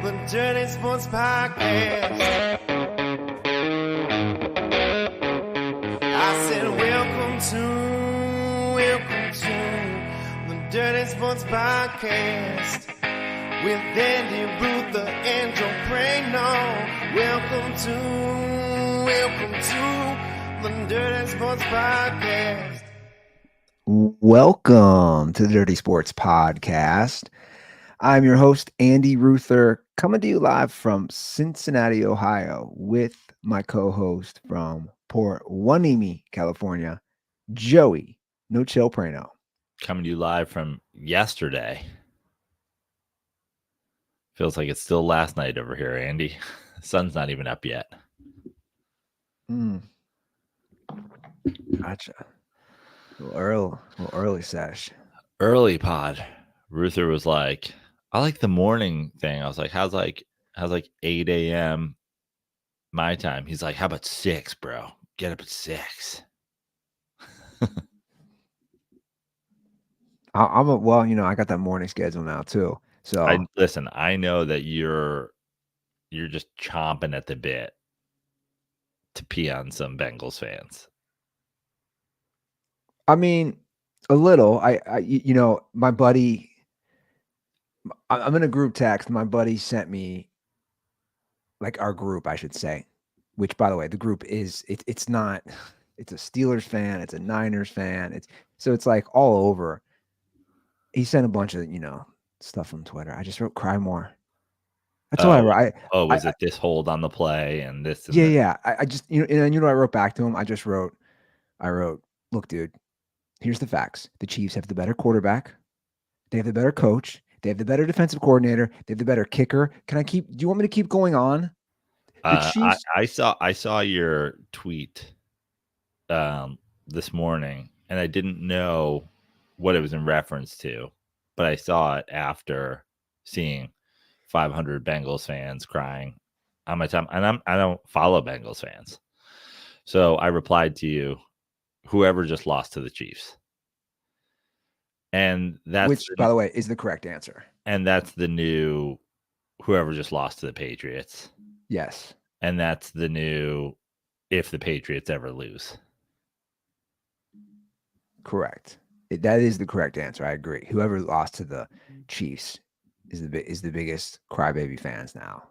the Dirty Sports Podcast. I said, welcome to the Dirty Sports Podcast with Andy Ruther and Joe Prano. Welcome to the Dirty Sports Podcast. Welcome to the Dirty Sports Podcast. I'm your host, Andy Ruther, coming to you live from Cincinnati, Ohio, with my co-host from Port Hueneme, California, Joey No Chill Prano. Coming to you live from yesterday. Feels like it's still last night over here, Andy. The sun's not even up yet. Gotcha. A little early sesh. Early pod. Ruther was like, I like the morning thing. I was like, how's 8 a.m. my time? He's like, how about 6, bro? Get up at 6. I got that morning schedule now too. So I know that you're just chomping at the bit to pee on some Bengals fans. I mean, a little. My buddy, I'm in a group text. My buddy sent me, like, our group, I should say, which, by the way, the group is, it's not, it's a Steelers fan, it's a Niners fan. It's like all over. He sent a bunch of, stuff from Twitter. I just wrote cry more. That's all I wrote. Was it this hold on the play and this? And yeah. I just, and I wrote back to him. I wrote, look, dude, here's the facts. The Chiefs have the better quarterback. They have the better coach. They have the better defensive coordinator. They have the better kicker. Do you want me to keep going on? The Chiefs. I saw your tweet this morning, and I didn't know what it was in reference to, but I saw it after seeing 500 Bengals fans crying on my time, and I don't follow Bengals fans, so I replied to you, whoever just lost to the Chiefs. And which, by the way, is the correct answer. And that's the new whoever just lost to the Patriots. Yes. And that's the new if the Patriots ever lose. Correct. That is the correct answer. I agree. Whoever lost to the Chiefs is the biggest crybaby fans now.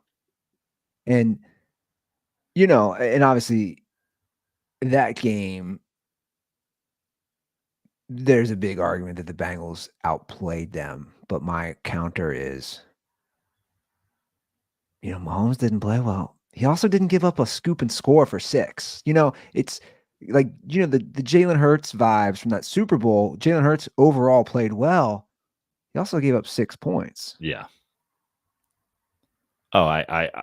And, and obviously that game, there's a big argument that the Bengals outplayed them. But my counter is, Mahomes didn't play well. He also didn't give up a scoop and score for 6. It's like, the Jalen Hurts vibes from that Super Bowl. Jalen Hurts overall played well. He also gave up 6 points. Yeah. Oh, I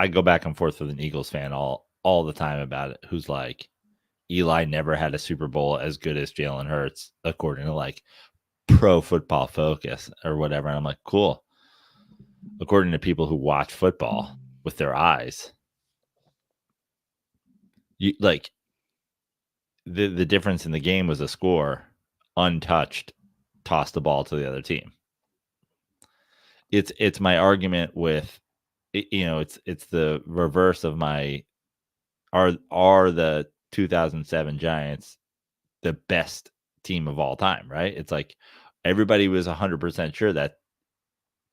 go back and forth with an Eagles fan all the time about it, who's like, Eli never had a Super Bowl as good as Jalen Hurts, according to like Pro Football Focus or whatever. And I'm like, cool. According to people who watch football with their eyes, you like the difference in the game was a score, untouched, toss the ball to the other team. It's my argument with, it's the reverse of my are the 2007 Giants the best team of all time, right? It's like everybody was 100% sure that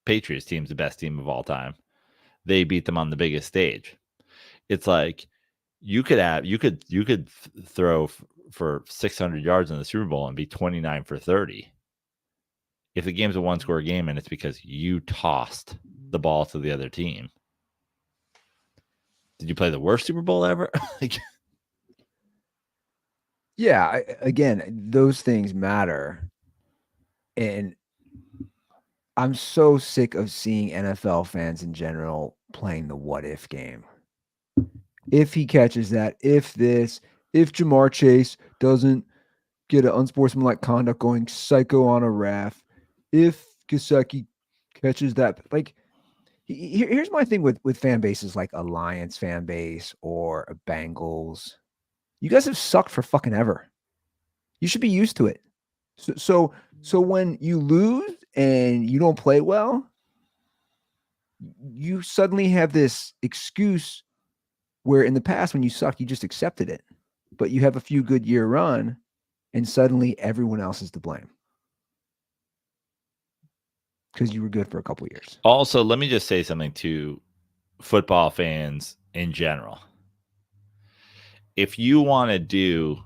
Patriots team's the best team of all time. They beat them on the biggest stage. It's like you could throw for 600 yards in the Super Bowl and be 29 for 30. If the game's a one-score game and it's because you tossed the ball to the other team. Did you play the worst Super Bowl ever? Yeah, again, those things matter. And I'm so sick of seeing NFL fans in general playing the what-if game. If he catches that, if Jamar Chase doesn't get an unsportsmanlike conduct going psycho on a ref, if Gesicki catches that, like, here's my thing with fan bases like a Lions fan base or a Bengals. You guys have sucked for fucking ever. You should be used to it. So when you lose and you don't play well, you suddenly have this excuse where in the past when you sucked, you just accepted it. But you have a few good year run, and suddenly everyone else is to blame because you were good for a couple years. Also, let me just say something to football fans in general. If you want to do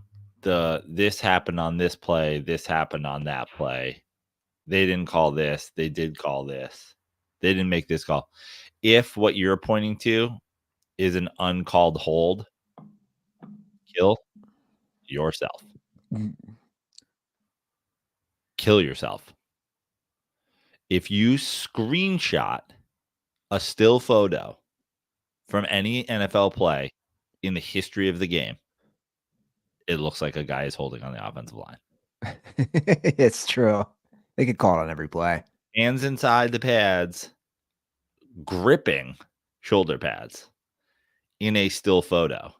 this happened on this play, this happened on that play, they didn't call this, they did call this, they didn't make this call. If what you're pointing to is an uncalled hold, kill yourself. Kill yourself. If you screenshot a still photo from any NFL play in the history of the game, it looks like a guy is holding on the offensive line. It's true. They could call it on every play. Hands inside the pads, gripping shoulder pads in a still photo.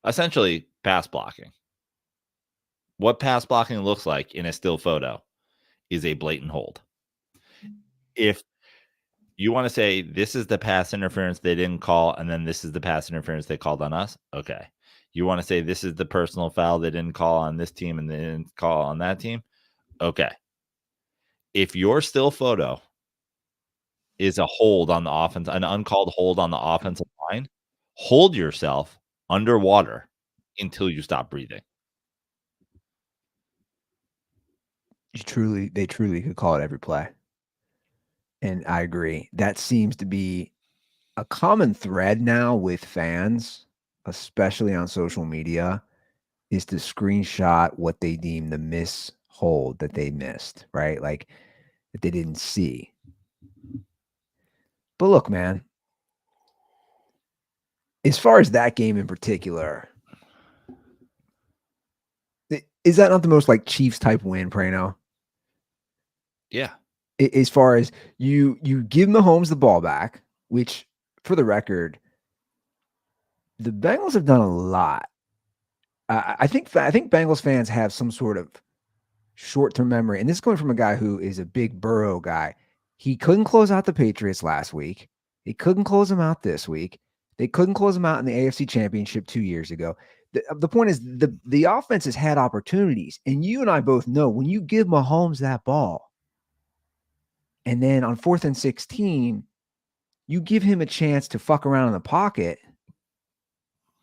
Essentially, pass blocking. What pass blocking looks like in a still photo is a blatant hold. If you want to say this is the pass interference they didn't call, and then this is the pass interference they called on us, okay. You want to say this is the personal foul they didn't call on this team and they didn't call on that team, okay. If your still photo is a hold on the offense, an uncalled hold on the offensive line, hold yourself underwater until you stop breathing. They truly could call it every play. And I agree. That seems to be a common thread now with fans, especially on social media, is to screenshot what they deem the miss hold that they missed, right? Like that they didn't see. But look, man, as far as that game in particular, is that not the most like Chiefs type win, Prano? Yeah. As far as you give Mahomes the ball back, which for the record, the Bengals have done a lot. I think Bengals fans have some sort of short-term memory, and this is coming from a guy who is a big Burrow guy. He couldn't close out the Patriots last week. He couldn't close them out this week. They couldn't close them out in the AFC Championship 2 years ago. The point is the offense has had opportunities, and you and I both know when you give Mahomes that ball, and then on 4th and 16, you give him a chance to fuck around in the pocket,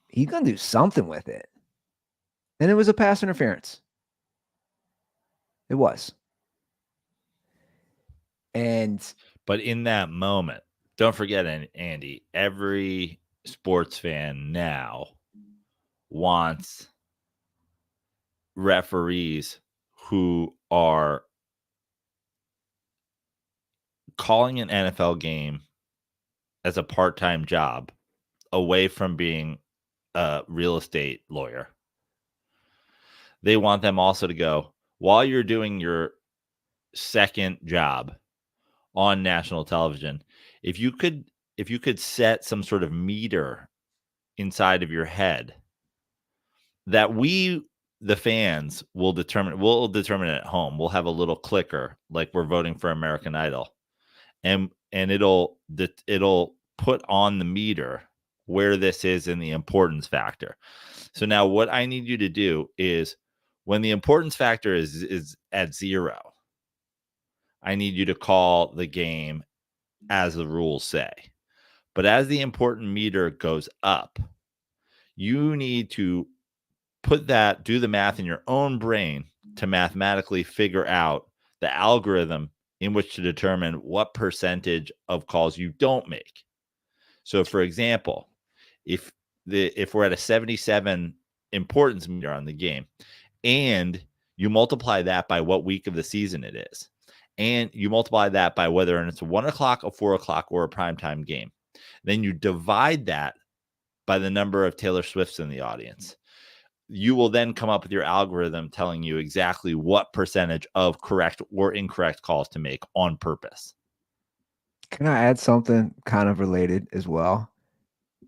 he's going to do something with it. And it was a pass interference. It was. But in that moment, don't forget, Andy, every sports fan now wants referees who are calling an NFL game as a part-time job away from being a real estate lawyer. They want them also to go, while you're doing your second job on national television, if you could set some sort of meter inside of your head that we, the fans, will determine it at home. We'll have a little clicker like we're voting for American Idol, and it'll put on the meter where this is in the importance factor. So now what I need you to do is, when the importance factor is at 0, I need you to call the game as the rules say. But as the important meter goes up, you need to do the math in your own brain to mathematically figure out the algorithm in which to determine what percentage of calls you don't make. So for example, if we're at a 77 importance meter on the game, and you multiply that by what week of the season it is, and you multiply that by whether it's a 1 o'clock, a 4 o'clock, or a primetime game, then you divide that by the number of Taylor Swifts in the audience. You will then come up with your algorithm telling you exactly what percentage of correct or incorrect calls to make on purpose. Can I add something kind of related as well?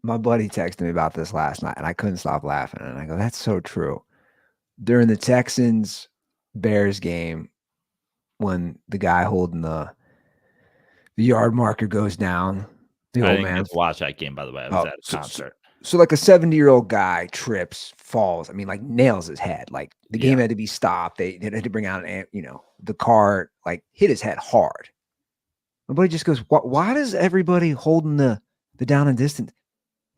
My buddy texted me about this last night, and I couldn't stop laughing. And I go, that's so true. During the Texans-Bears game, when the guy holding the yard marker goes down, The I old didn't man. get to watch that game, by the way. I was at a concert. So like a 70-year-old guy trips, falls. I mean, like nails his head. Like the game had to be stopped. They had to bring out the car, like hit his head hard. Nobody just goes, why does everybody holding the down and distance?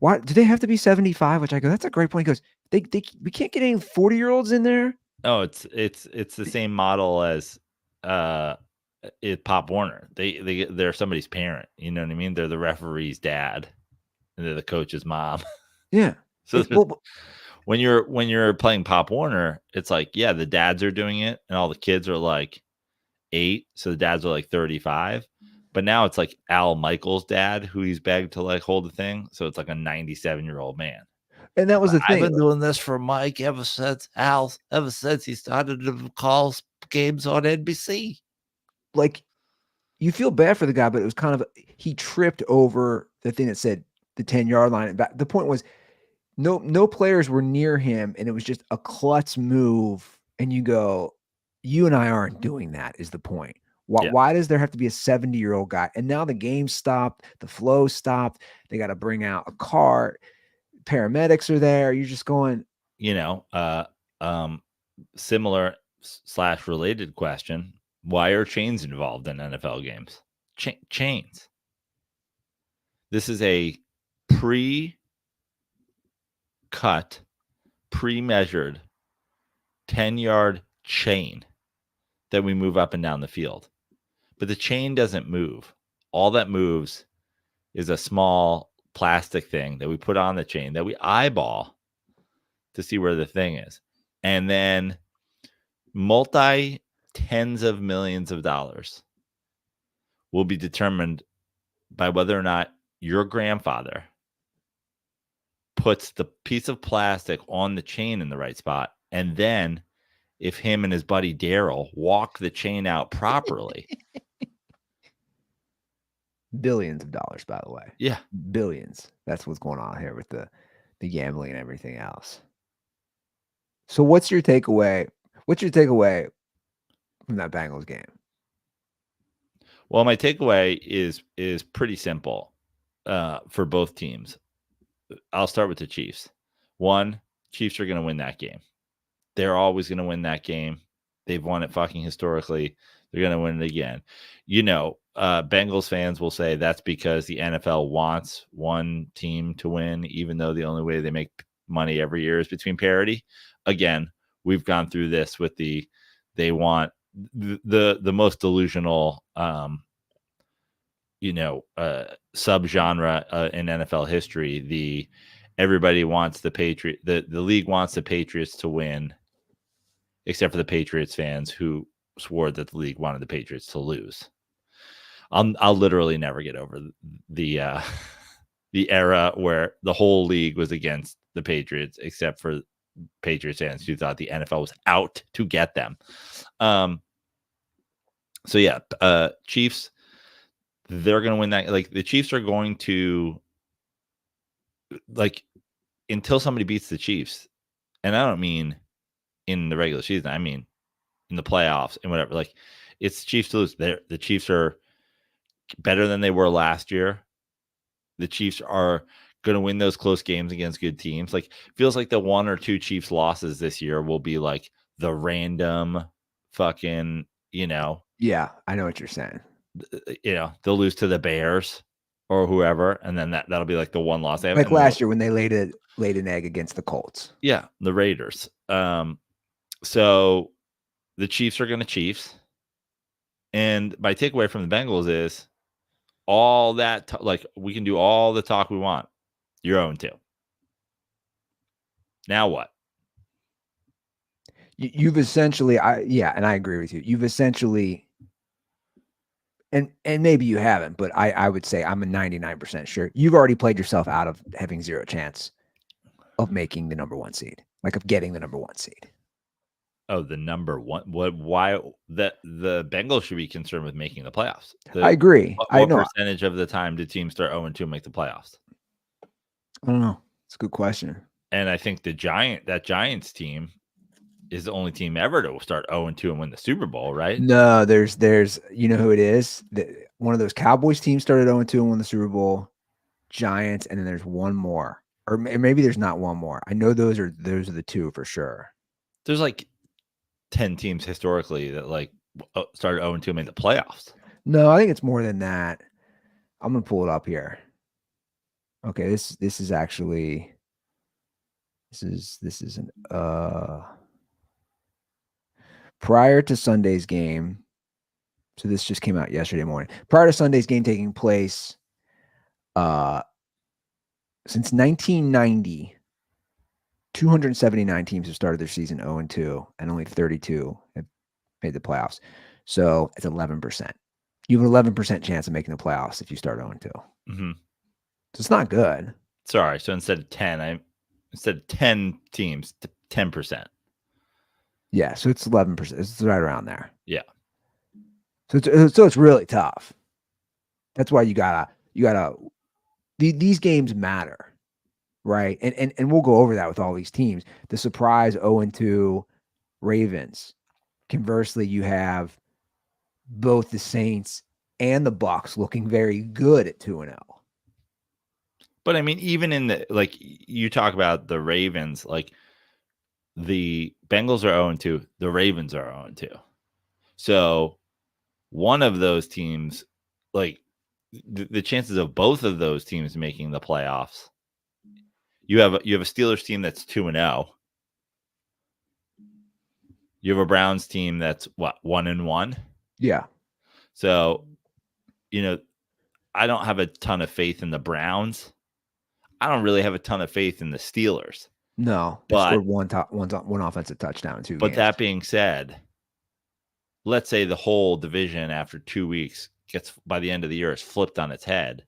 Why do they have to be 75? Which I go, that's a great point. He goes, we can't get any 40-year-olds in there. Oh, it's the same model as Pop Warner. They're somebody's parent. You know what I mean? They're the referee's dad, and they're the coach's mom. Yeah. So when you're playing Pop Warner, it's like, yeah, the dads are doing it, and all the kids are like 8, so the dads are like 35. But now it's like Al Michaels' dad, who he's begged to like hold the thing, so it's like a 97-year-old man. And that was the thing. I've been doing this for Mike ever since he started to call games on NBC. Like, you feel bad for the guy, but it was kind of he tripped over the thing that said the 10-yard line. And the point was, no players were near him, and it was just a klutz move. And you go, you and I aren't doing that. Is the point? Why does there have to be a 70-year-old guy? And now the game stopped, the flow stopped. They got to bring out a cart. Paramedics are there. You're just going, similar / related question. Why are chains involved in NFL games? Chains. This is a pre-cut, pre-measured 10-yard chain that we move up and down the field. But the chain doesn't move. All that moves is a small plastic thing that we put on the chain that we eyeball to see where the thing is. And then tens of millions of dollars will be determined by whether or not your grandfather puts the piece of plastic on the chain in the right spot. And then if him and his buddy Daryl walk the chain out properly. Billions of dollars, by the way. Yeah. Billions. That's what's going on here with the gambling and everything else. So what's your takeaway? What's your takeaway from that Bengals game? Well, my takeaway is pretty simple for both teams. I'll start with the Chiefs. One, Chiefs are going to win that game. They're always going to win that game. They've won it fucking historically. They're going to win it again. Bengals fans will say that's because the NFL wants one team to win, even though the only way they make money every year is between parity. Again, we've gone through this with they want the most delusional, subgenre in NFL history. Everybody wants the league wants the Patriots to win, except for the Patriots fans who swore that the league wanted the Patriots to lose. I'll literally never get over the era where the whole league was against the Patriots, except for Patriots fans who thought the NFL was out to get them. Chiefs, they're going to win that. Like, the Chiefs are going to, like, until somebody beats the Chiefs, and I don't mean in the regular season, I mean in the playoffs and whatever. Like, it's Chiefs to lose. The Chiefs are better than they were last year. The Chiefs are going to win those close games against good teams. Like, feels like the 1 or 2 Chiefs losses this year will be like the random fucking, Yeah, I know what you're saying. They'll lose to the Bears or whoever, and then that'll be like the one loss they have. Like last year when they laid an egg against the Colts. Yeah, the Raiders. So the Chiefs are going to Chiefs. And my takeaway from the Bengals is all that, we can do all the talk we want. You're 0-2. Now what? You've essentially, and I agree with you. You've essentially, and maybe you haven't, but I would say I'm a 99% sure you've already played yourself out of having zero chance of making the number 1 seed, like of getting the number 1 seed. Oh, the number 1. Why the Bengals should be concerned with making the playoffs? I agree. What percentage of the time do teams start 0-2 and make the playoffs? I don't know. It's a good question. And I think that Giants team is the only team ever to start 0-2 and win the Super Bowl, right? No, there's who it is. One of those Cowboys teams started 0-2 and won the Super Bowl. Giants, and then there's one more. Or maybe there's not one more. I know those are the two for sure. There's like 10 teams historically that like started 0-2 and made the playoffs. No, I think it's more than that. I'm gonna pull it up here. Okay, this is actually this is an prior to Sunday's game. So this just came out yesterday morning. Prior to Sunday's game taking place, since 1990, 279 teams have started their season 0-2, and only 32 have made the playoffs. So it's 11%. You have an 11% chance of making the playoffs if you start 0-2. Mm-hmm. So it's not good. Sorry. So instead of 10 teams, 10%. Yeah. So it's 11%. It's right around there. Yeah. So it's really tough. That's why you gotta these games matter, right? And we'll go over that with all these teams. The surprise 0-2 Ravens. Conversely, you have both the Saints and the Bucs looking very good at 2-0. But I mean, even in the like you talk about the Ravens, like the Bengals are 0-2, the Ravens are 0-2. So one of those teams, like the chances of both of those teams making the playoffs, you have a Steelers team that's 2-0. You have a Browns team that's what, 1-1? Yeah. So, I don't have a ton of faith in the Browns. I don't really have a ton of faith in the Steelers. No, they scored one offensive touchdown in 2 games. But that being said, let's say the whole division after 2 weeks gets, by the end of the year, is flipped on its head.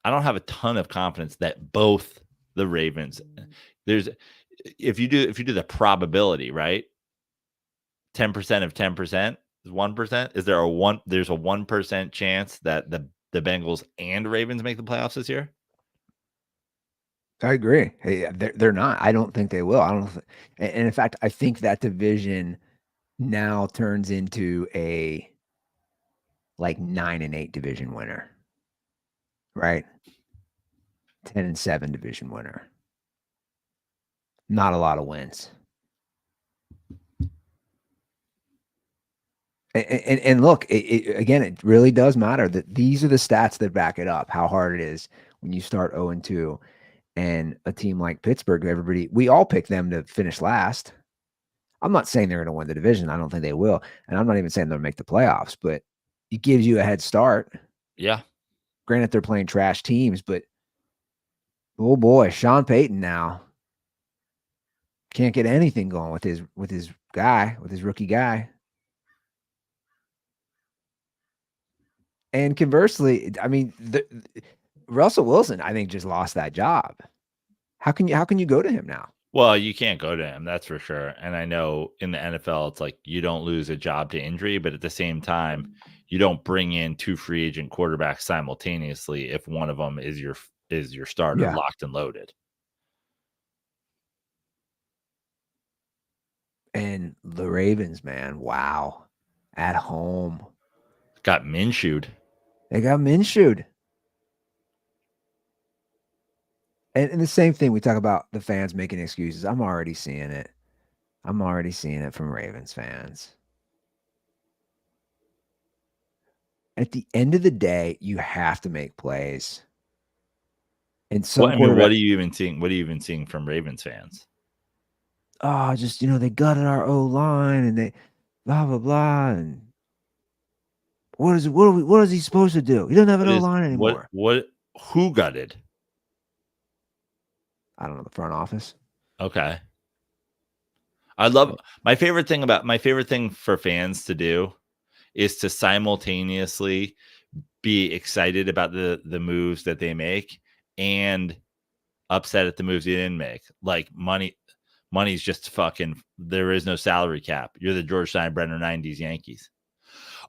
I don't have a ton of confidence that both the Ravens, if you do the probability, right? 10% of 10% is 1%. Is there there's a 1% chance that the Bengals and Ravens make the playoffs this year? I agree. Hey, they're not. I don't think they will. And in fact, I think that division now turns into a like 9-8 division winner, right? 10-7 division winner. Not a lot of wins. And look, again, it really does matter that these are the stats that back it up, how hard it is when you start 0-2. And a team like Pittsburgh, we all pick them to finish last. I'm not saying they're going to win the division. I don't think they will. And I'm not even saying they'll make the playoffs, but it gives you a head start. Yeah. Granted, they're playing trash teams, but oh boy, Sean Payton now can't get anything going with his rookie guy. And conversely, I mean, Russell Wilson, I think, just lost that job. How can you go to him now? Well, you can't go to him, that's for sure. And I know in the NFL, it's like you don't lose a job to injury, but at the same time, you don't bring in 2 free agent quarterbacks simultaneously if one of them is your starter, locked and loaded. And the Ravens, man, wow, at home, got Minshew'd. They got Minshew'd. And the same thing, we talk about the fans making excuses. I'm already seeing it. From Ravens fans. At the end of the day, you have to make plays. And what are you even seeing? What are you even seeing from Ravens fans? Oh, just, they gutted our O-line and they blah, blah, blah. And what is he supposed to do? He doesn't have an O-line anymore. Who gutted? I don't know, the front office. Okay. I love my favorite thing for fans to do is to simultaneously be excited about the moves that they make and upset at the moves they didn't make. Like money's just fucking, there is no salary cap. You're the George Steinbrenner 90s Yankees.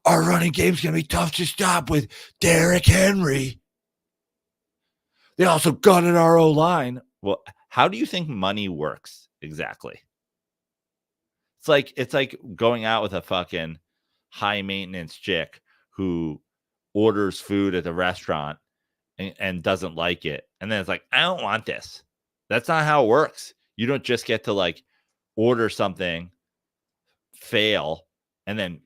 Our running game's going to be tough to stop with Derrick Henry. They also gutted our O-line. Well, how do you think money works exactly? It's like going out with a fucking high maintenance chick who orders food at the restaurant and doesn't like it. And then it's like, I don't want this. That's not how it works. You don't just get to like order something, fail, and then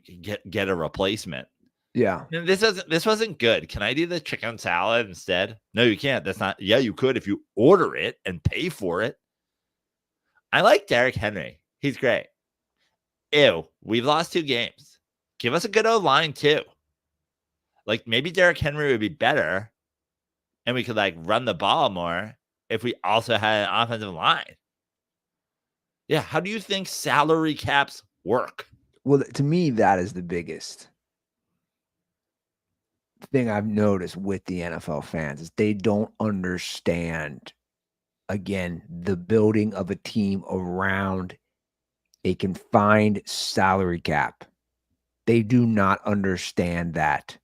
get a replacement. Yeah. This wasn't good. Can I do the chicken salad instead? No, you can't. That's not. Yeah, you could if you order it and pay for it. I like Derrick Henry. He's great. Ew, we've lost 2 games. Give us a good O-line too. Like maybe Derrick Henry would be better, and we could like run the ball more if we also had an offensive line. Yeah, how do you think salary caps work? Well, to me, that is the biggest thing I've noticed with the NFL fans is they don't understand, again, the building of a team around a confined salary cap. They do not understand that.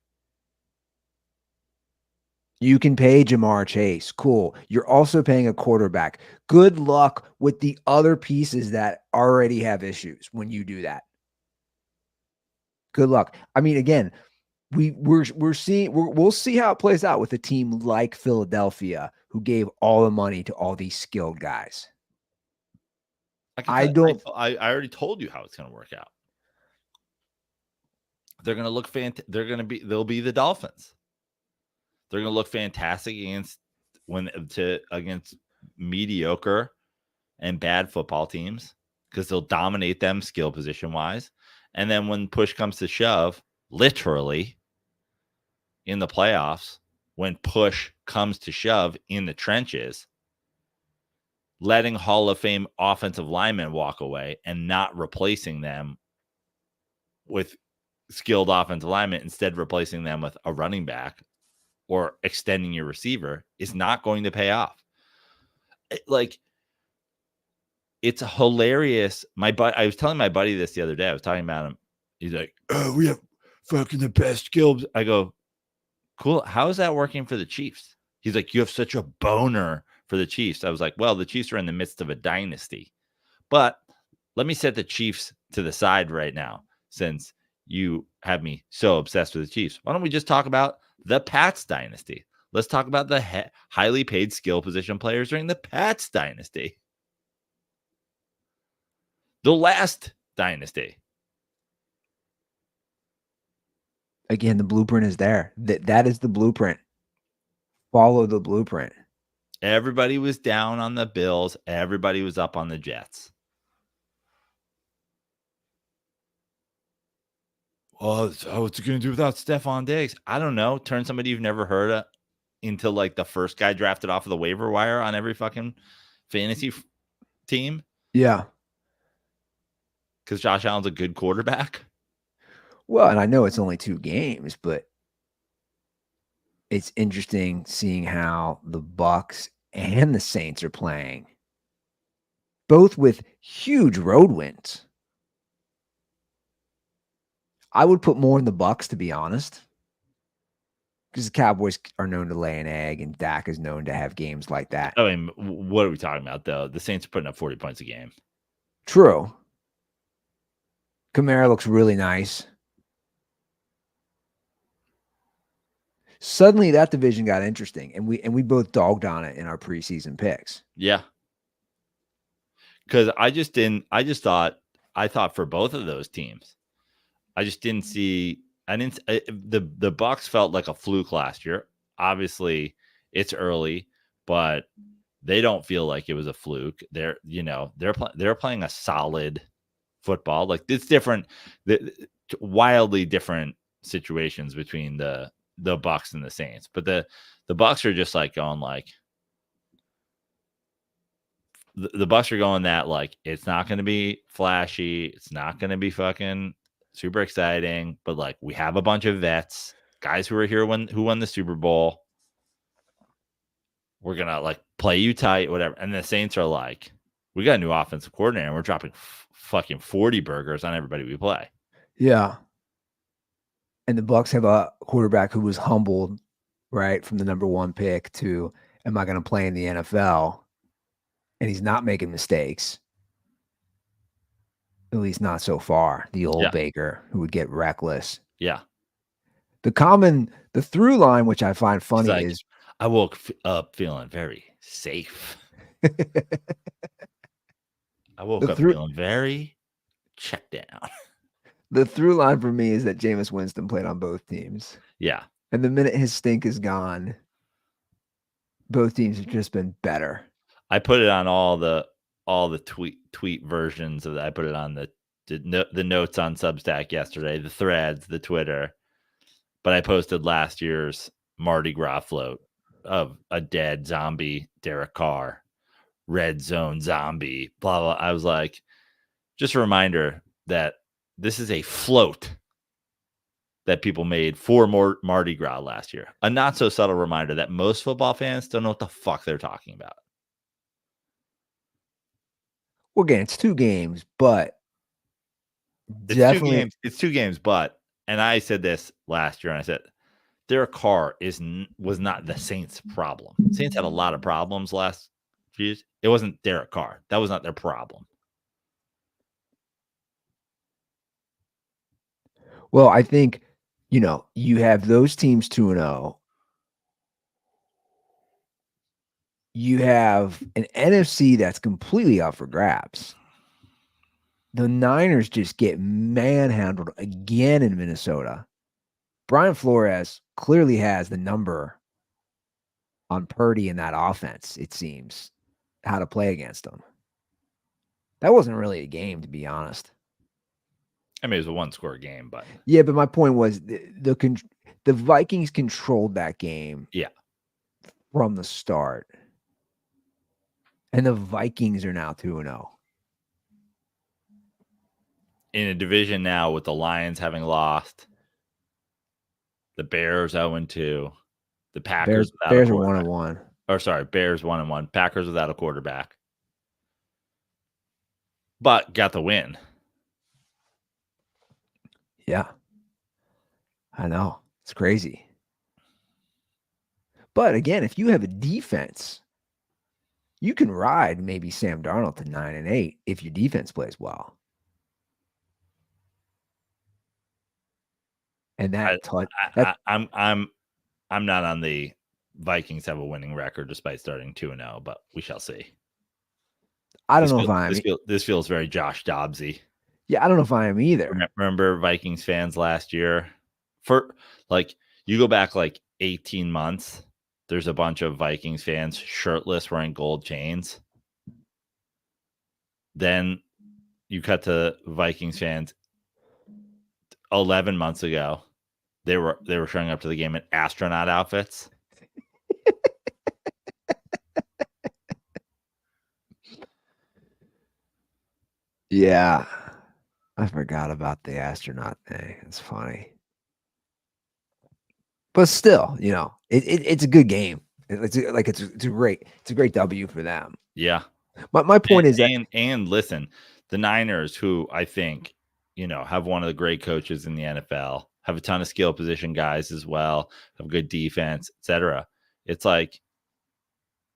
You can pay Jamar Chase. Cool. You're also paying a quarterback. Good luck with the other pieces that already have issues when you do that. Good luck. I mean, again, we'll see how it plays out with a team like Philadelphia, who gave all the money to all these skilled guys. I already told you how it's going to work out. They're going to look they'll be the Dolphins. They're going to look fantastic against mediocre and bad football teams because they'll dominate them skill position wise. And then when push comes to shove, literally in the playoffs, when push comes to shove in the trenches, letting Hall of Fame offensive linemen walk away and not replacing them with skilled offensive linemen, instead replacing them with a running back or extending your receiver, is not going to pay off. It's hilarious. I was telling my buddy this the other day. I was talking about him. He's like, "Oh, we have fucking the best skills." I go, "Cool. How is that working for the Chiefs?" He's like, "You have such a boner for the Chiefs." I was like, "Well, the Chiefs are in the midst of a dynasty, but let me set the Chiefs to the side right now, since you have me so obsessed with the Chiefs. Why don't we just talk about the Pats dynasty? Let's talk about the highly paid skill position players during the Pats dynasty, the last dynasty." Again, the blueprint is there. That is the blueprint. Follow the blueprint. Everybody was down on the Bills. Everybody was up on the Jets. Well, what's it going to do without Stephon Diggs? I don't know. Turn somebody you've never heard of into like the first guy drafted off of the waiver wire on every fucking fantasy team. Yeah. Because Josh Allen's a good quarterback. Well, and I know it's only 2 games, but it's interesting seeing how the Bucs and the Saints are playing, both with huge road wins. I would put more in the Bucs, to be honest, because the Cowboys are known to lay an egg, and Dak is known to have games like that. I mean, what are we talking about, though? The Saints are putting up 40 points a game. True. Kamara looks really nice. Suddenly that division got interesting, and we both dogged on it in our preseason picks. Yeah. Because I thought for both of those teams, I just didn't see. The Bucs felt like a fluke last year. Obviously, it's early, but they don't feel like it was a fluke. They're playing a solid football. Like, it's different, wildly different situations between the Bucs and the Saints. But the Bucs are just like going like, the Bucs are going that like, it's not going to be flashy. It's not going to be fucking super exciting, but like, we have a bunch of vets, guys who are here who won the Super Bowl. We're going to like play you tight, whatever. And the Saints are like, we got a new offensive coordinator and we're dropping fucking 40 burgers on everybody we play. Yeah. And the Bucs have a quarterback who was humbled, right, from the number 1 pick to, am I going to play in the NFL? And he's not making mistakes. At least not so far. The old Baker who would get reckless. Yeah. The through line, which I find funny, like, is I woke up feeling very safe. I woke up feeling very checked down. the through line for me is that Jameis Winston played on both teams. Yeah. And the minute his stink is gone, both teams have just been better. I put it on all the tweet versions of that. I put it on the notes on Substack yesterday, the threads, the Twitter. But I posted last year's Mardi Gras float of a dead zombie Derek Carr, red zone zombie, blah blah. I was like, just a reminder that this is a float that people made for Mardi Gras last year. A not so subtle reminder that most football fans don't know what the fuck they're talking about. Well, again, it's 2 games, but definitely It's two games, but, and I said this last year, and I said Derek Carr was not the Saints' problem. Saints had a lot of problems last year. It wasn't Derek Carr. That was not their problem. Well, I think, you have those teams 2-0. You have an NFC that's completely up for grabs. The Niners just get manhandled again in Minnesota. Brian Flores clearly has the number on Purdy in that offense, it seems, how to play against them. That wasn't really a game, to be honest. I mean, it was a one-score game, but yeah. But my point was the Vikings controlled that game. Yeah. From the start, and the Vikings are now 2-0 in a division now with the Lions having lost, the Bears 0-2, the Packers Bears are 1-1. Or sorry, Bears 1-1, Packers without a quarterback, but got the win. Yeah, I know, it's crazy. But again, if you have a defense, you can ride maybe Sam Darnold to 9-8 if your defense plays well. And I'm not on the Vikings have a winning record despite starting 2-0, but we shall see. I don't know if I am. This feels very Josh Dobbsy. Yeah, I don't know if I am either. Remember Vikings fans last year? You go back 18 months, there's a bunch of Vikings fans shirtless wearing gold chains. Then you cut to Vikings fans 11 months ago. They were showing up to the game in astronaut outfits. Yeah. I forgot about the astronaut thing. It's funny. But still, it's a good game. It's a great W for them. Yeah. My point is that, and listen, the Niners, who I think, have one of the great coaches in the NFL, have a ton of skill position guys as well, have good defense, etc. It's like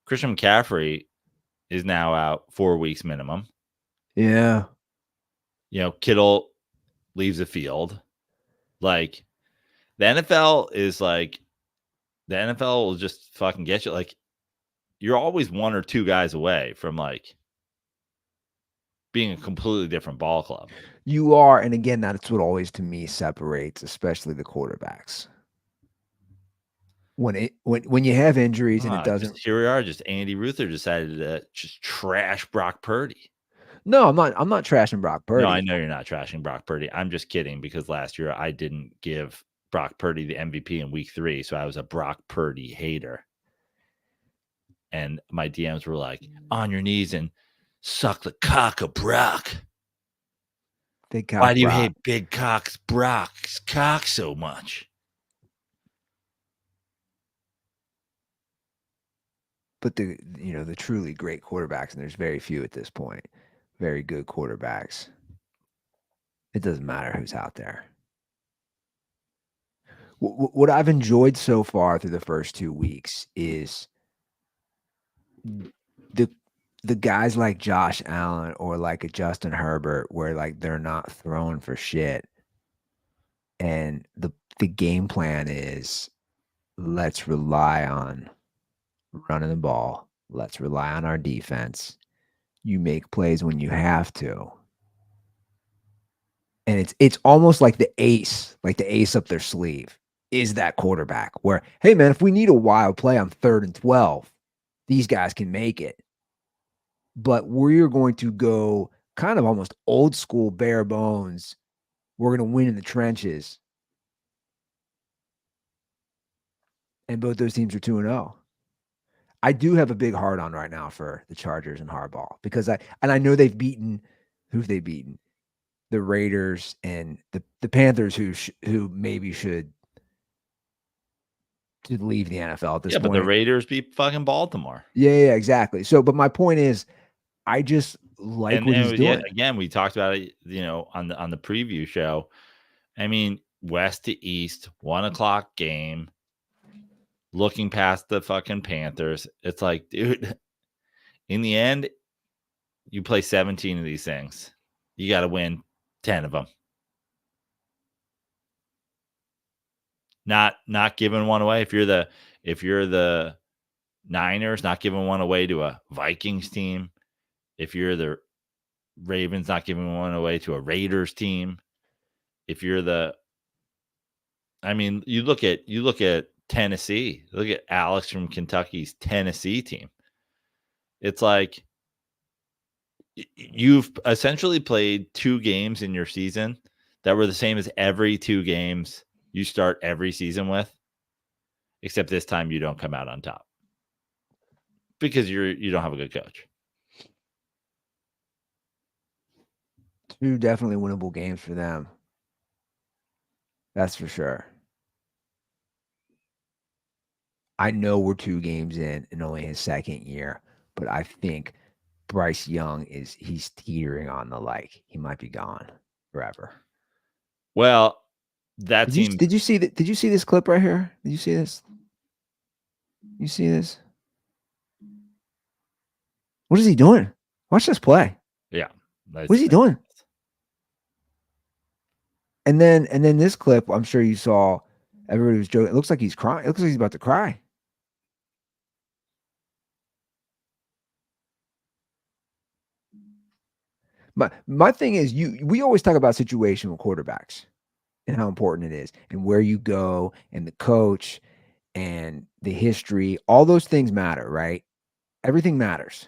Christian McCaffrey is now out 4 weeks minimum. Yeah. Kittle leaves the field. The NFL is the NFL will just fucking get you. You're always 1 or 2 guys away from being a completely different ball club. You are, and again, that's what always to me separates, especially the quarterbacks. When you have injuries and it doesn't. Here we are. Just Andy Ruther decided to just trash Brock Purdy. No, I'm not trashing Brock Purdy. No, I know you're not trashing Brock Purdy. I'm just kidding because last year I didn't give Brock Purdy the MVP in week 3, so I was a Brock Purdy hater. And my DMs were like, on your knees and suck the cock of Brock. Big cock. Why do you hate big cocks Brock's cock so much? But the truly great quarterbacks, and there's very few at this point, very good quarterbacks. It doesn't matter who's out there. What I've enjoyed so far through the first 2 weeks is the guys like Josh Allen or like a Justin Herbert, where they're not throwing for shit. And the game plan is, let's rely on running the ball. Let's rely on our defense. You make plays when you have to. And it's almost like the ace up their sleeve is that quarterback where, hey man, if we need a wild play on 3rd and 12, these guys can make it. But we're going to go kind of almost old school bare bones. We're going to win in the trenches. And both those teams are 2-0. I do have a big hard on right now for the Chargers and Harbaugh because I know they've beaten, who've they beaten? The Raiders and the Panthers, who maybe should leave the NFL at this point. But the Raiders beat fucking Baltimore. Yeah, exactly. So, but my point is, I just like what he's doing. Again, we talked about it, on the preview show. I mean, west to east, 1:00 game. Looking past the fucking Panthers, it's like, dude, in the end, you play 17 of these things. You got to win 10 of them. Not giving one away. If you're the Niners, not giving one away to a Vikings team. If you're the Ravens, not giving one away to a Raiders team. If you're you look at Tennessee. Look at Alex from Kentucky's Tennessee team. It's like you've essentially played 2 games in your season that were the same as every 2 games you start every season with, except this time you don't come out on top because you don't have a good coach. 2 definitely winnable games for them. That's for sure. I know we're 2 games in and only his 2nd year, but I think Bryce Young he's teetering on the he might be gone forever. Well, that team. Did you see this clip right here? Did you see this? You see this? What is he doing? Watch this play. Yeah. What is he doing? And then this clip, I'm sure you saw. Everybody was joking. It looks like he's crying. It looks like he's about to cry. My thing is, we always talk about situational quarterbacks and how important it is and where you go and the coach and the history. All those things matter, right? Everything matters.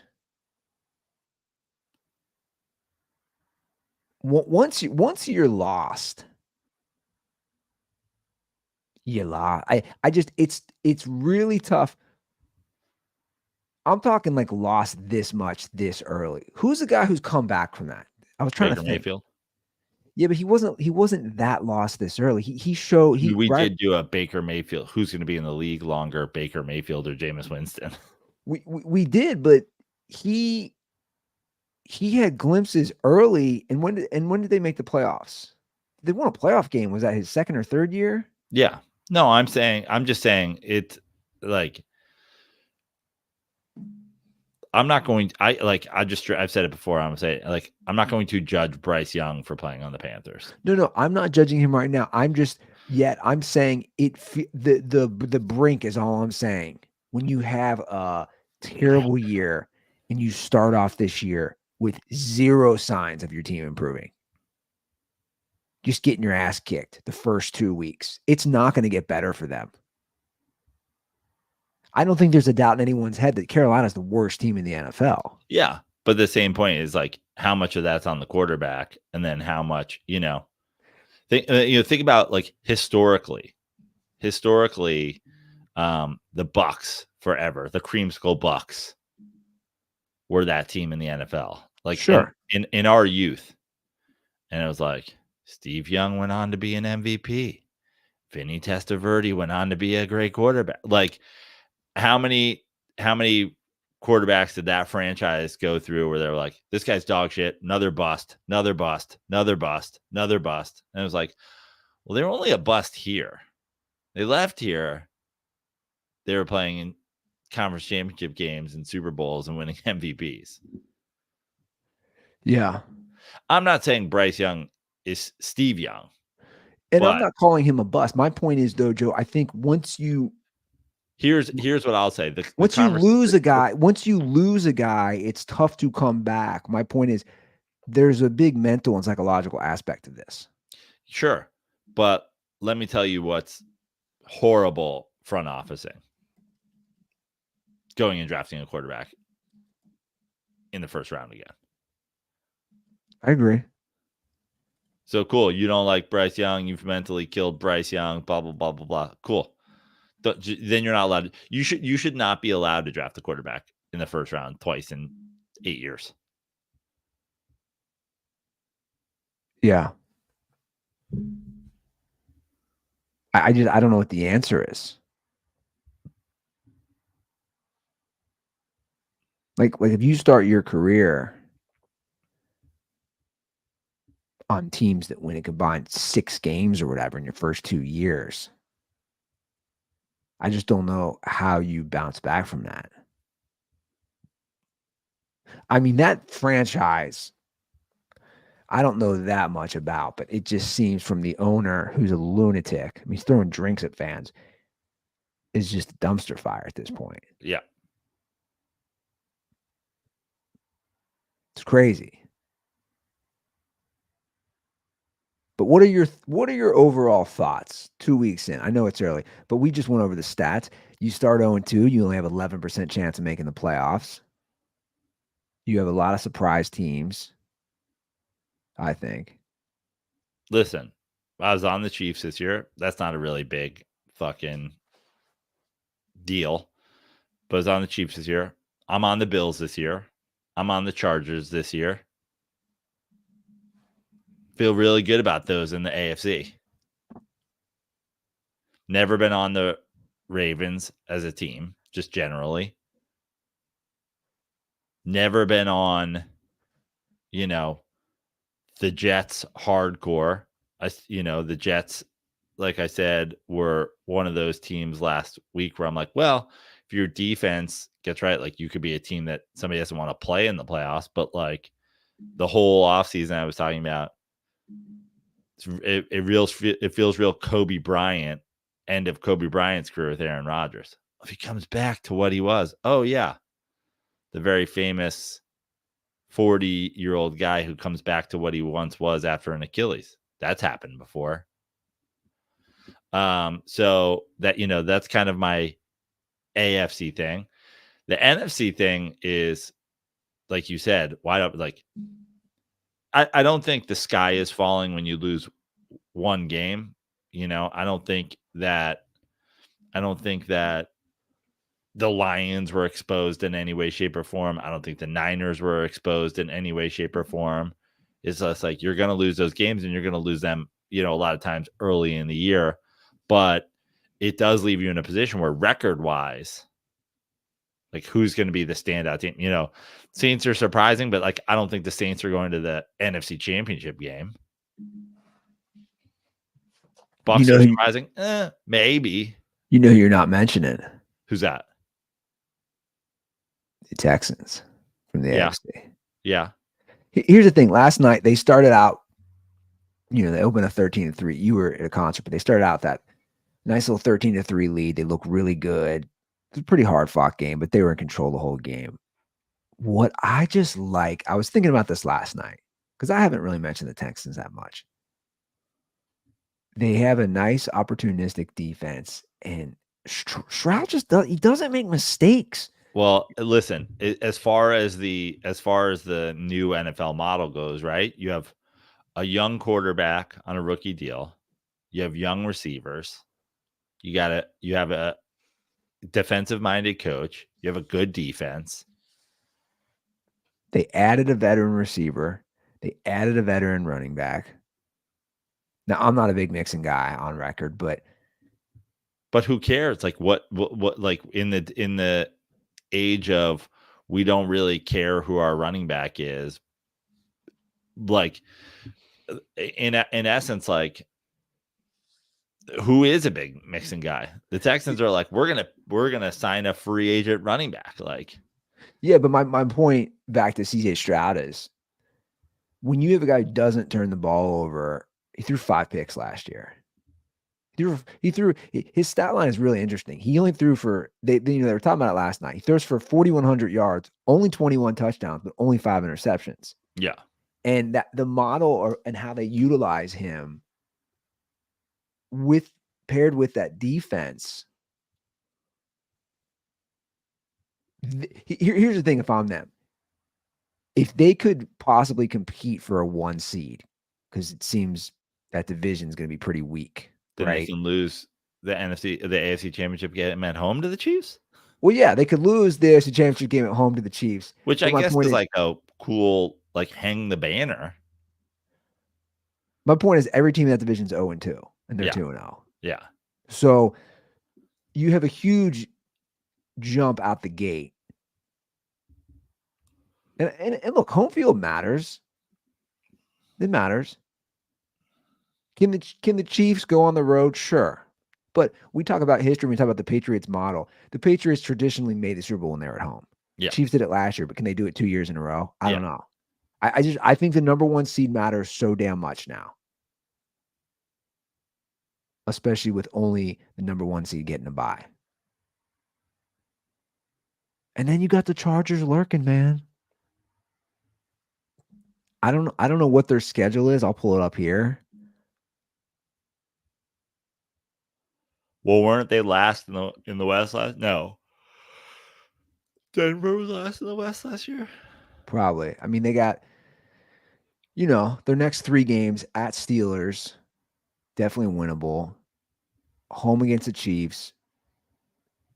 Once you're lost, you lost. It's really tough. I'm talking lost this much this early. Who's the guy who's come back from that? I was trying to think. Mayfield. Yeah, but he wasn't that lost this early. He showed we did do a Baker Mayfield. Who's going to be in the league longer, Baker Mayfield or Jameis Winston? We did, but he had glimpses early. And when did they make the playoffs? They won a playoff game. Was that his 2nd or 3rd year? Yeah. No, I'm just saying it's like. I'm not going. I've said it before. I'm gonna say I'm not going to judge Bryce Young for playing on the Panthers. No, I'm not judging him right now. I'm saying the brink is all I'm saying. When you have a terrible year and you start off this year with 0 signs of your team improving, just getting your ass kicked the first 2 weeks, it's not going to get better for them. I don't think there's a doubt in anyone's head that Carolina's the worst team in the NFL. Yeah, but the same point is how much of that's on the quarterback, and then how much think about historically, the Bucks forever, the creamsicle Bucks were that team in the NFL. Sure, in our youth, and it was Steve Young went on to be an MVP. Vinny Testaverde went on to be a great quarterback. How many quarterbacks did that franchise go through where they're this guy's dog shit, another bust, another bust, another bust, another bust? And it was well, they were only a bust here. They left here. They were playing in conference championship games and Super Bowls and winning MVPs. Yeah. I'm not saying Bryce Young is Steve Young. And But I'm not calling him a bust. My point is, though, Joe, I think once you here's what I'll say. once you lose a guy, it's tough to come back. My point is, there's a big mental and psychological aspect to this. Sure. But let me tell you what's horrible front officing. Going and drafting a quarterback in the first round again. I agree. So cool. You don't like Bryce Young. You've mentally killed Bryce Young. Blah blah blah blah blah. Cool. Then you're not allowed. You should not be allowed to draft a quarterback in the first round twice in 8 years. Yeah. I don't know what the answer is. Like if you start your career on teams that win a combined 6 games or whatever in your first 2 years, I just don't know how you bounce back from that. I mean, that franchise, I don't know that much about, but it just seems from the owner, who's a lunatic, I mean, he's throwing drinks at fans, is just a dumpster fire at this point. Yeah. It's crazy. But what are your overall thoughts 2 weeks in? I know it's early, but we just went over the stats. You start 0-2, you only have 11% chance of making the playoffs. You have a lot of surprise teams, I think. Listen, I was on the Chiefs this year. That's not a really big fucking deal. But I was on the Chiefs this year. I'm on the Bills this year. I'm on the Chargers this year. Feel really good about those in the AFC. Never been on the Ravens as a team, just generally. Never been on, the Jets hardcore. The Jets, like I said, were one of those teams last week where I'm like, well, if your defense gets right, like you could be a team that somebody doesn't want to play in the playoffs, but like the whole offseason I was talking about, it feels real Kobe Bryant, end of Kobe Bryant's career with Aaron Rodgers. If he comes back to what he was, oh yeah, the very famous 40-year-old guy who comes back to what he once was after an Achilles. That's happened before. So that, that's kind of my AFC thing. The NFC thing is, like you said, wide open. Like, I don't think the sky is falling when you lose one game. I don't think that the Lions were exposed in any way, shape, or form. I don't think the Niners were exposed in any way, shape, or form. It's just like you're going to lose those games and you're going to lose them, a lot of times early in the year. But it does leave you in a position where record-wise, like who's going to be the standout team? Saints are surprising, but like I don't think the Saints are going to the NFC Championship game. Bucks are surprising? Maybe. You're not mentioning. Who's that? The Texans from the AFC. Yeah. Here's the thing. Last night they started out, they opened a 13-3. You were at a concert, but they started out that nice little 13-3 lead. They look really good. It was a pretty hard fought game, but they were in control the whole game. What I just like, I was thinking about this last night because I haven't really mentioned the Texans that much. They have a nice opportunistic defense, and Stroud he doesn't make mistakes. Well, listen, as far as the new NFL model goes, right? You have a young quarterback on a rookie deal. You have young receivers. You have a defensive-minded coach. You have a good defense. They added a veteran receiver. They added a veteran running back. Now, I'm not a big Mixon guy on record, but who cares? Like what like in the age of we don't really care who our running back is. Like in essence, like who is a big Mixon guy? The Texans are like, we're gonna sign a free agent running back. Like, yeah, but my point back to CJ Stroud is when you have a guy who doesn't turn the ball over, he threw 5 picks last year. His stat line is really interesting. He only threw for they were talking about it last night. He throws for 4,100 yards, only 21 touchdowns, but only 5 interceptions. Yeah. And that the model and how they utilize him paired with that defense. Here's the thing: if I'm them, if they could possibly compete for a 1 seed, because it seems that division is going to be pretty weak, then right? they can lose the AFC Championship game at home to the Chiefs. Well, yeah, they could lose the AFC Championship game at home to the Chiefs, which I guess is like a cool, like, hang the banner. My point is, every team in that division is 0-2, and they're 2-0. Yeah. So you have a huge jump out the gate. And look, home field matters. It matters. Can the Chiefs go on the road? Sure. But we talk about history, we talk about the Patriots model. The Patriots traditionally made the Super Bowl when they were at home. Yeah. Chiefs did it last year, but can they do it 2 years in a row? I don't know. I think the number 1 seed matters so damn much now. Especially with only the number 1 seed getting a bye. And then you got the Chargers lurking, man. I don't know what their schedule is. I'll pull it up here. Well, weren't they last in the West last? No. Denver was last in the West last year? Probably. I mean, they got, their next 3 games at Steelers, definitely winnable. Home against the Chiefs,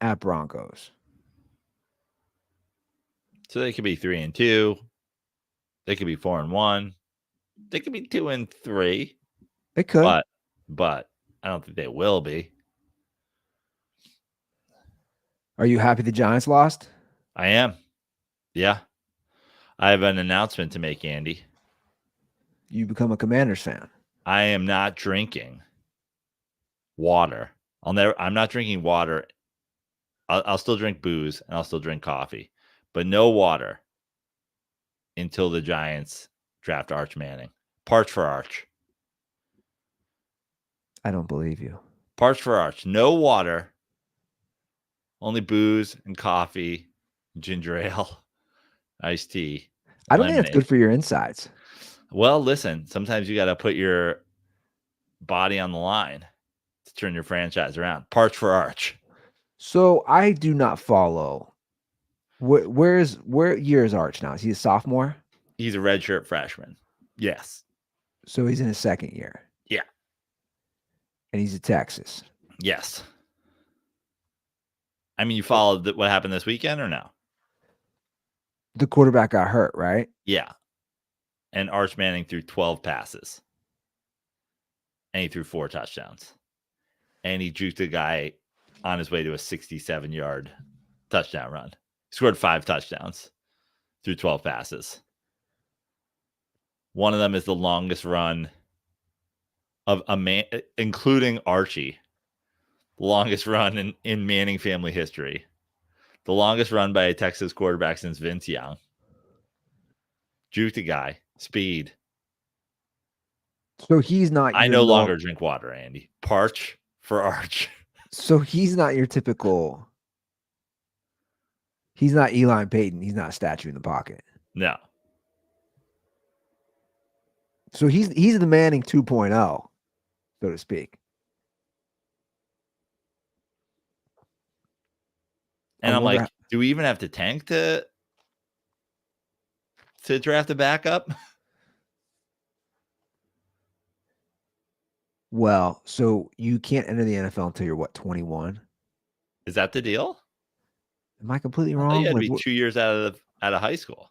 at Broncos. So they could be 3-2. They could be 4-1. They could be 2-3. They could. But I don't think they will be. Are you happy the Giants lost? I am. Yeah. I have an announcement to make, Andy. You become a Commanders fan. I am not drinking water. I'm not drinking water. I'll still drink booze and I'll still drink coffee, but no water until the Giants draft Arch Manning. Parch for Arch. I don't believe you. Parch for Arch. No water. Only booze and coffee, ginger ale, iced tea. I don't think that's good for your insides. Well, listen, sometimes you got to put your body on the line to turn your franchise around. Parch for Arch. So I do not follow. Where year is Arch now? Is he a sophomore? He's a redshirt freshman. Yes. So he's in his 2nd year. Yeah. And he's at Texas. Yes. I mean, you followed what happened this weekend or no? The quarterback got hurt, right? Yeah. And Arch Manning threw 12 passes. And he threw 4 touchdowns. And he juked a guy on his way to a 67-yard touchdown run. He scored 5 touchdowns through 12 passes. One of them is the longest run of a man, including Archie. The longest run in Manning family history. The longest run by a Texas quarterback since Vince Young. Juked a guy. Speed. So he's not. I no longer drink water, Andy. Parch for Arch. So he's not your typical. He's not Eli Payton. He's not a statue in the pocket. No. So he's the Manning 2.0, so to speak. And I'm like, do we even have to tank to draft a backup? Well, so you can't enter the NFL until you're 21? Is that the deal? Am I completely wrong? You had to be 2 years out of high school.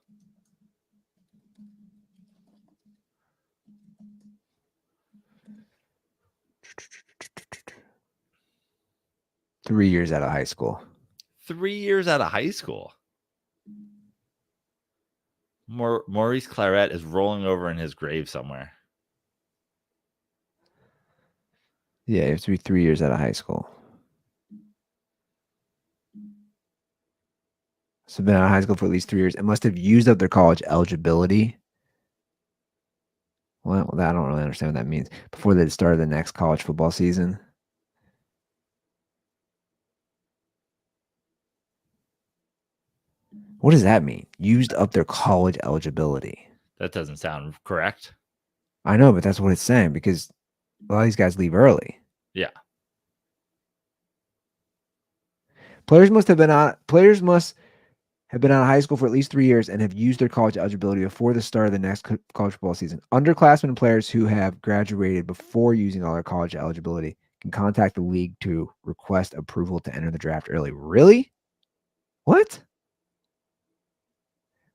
Three years out of high school. 3 years out of high school. Maurice Claret is rolling over in his grave somewhere. Yeah, you have to be 3 years out of high school. So been out of high school for at least 3 years and must have used up their college eligibility. Well, I don't really understand what that means. Before they started the next college football season. What does that mean? Used up their college eligibility. That doesn't sound correct. I know, but that's what it's saying because a lot of these guys leave early. Yeah. Players must have been out of high school for at least 3 years and have used their college eligibility before the start of the next college football season. Underclassmen players who have graduated before using all their college eligibility can contact the league to request approval to enter the draft early. Really? What?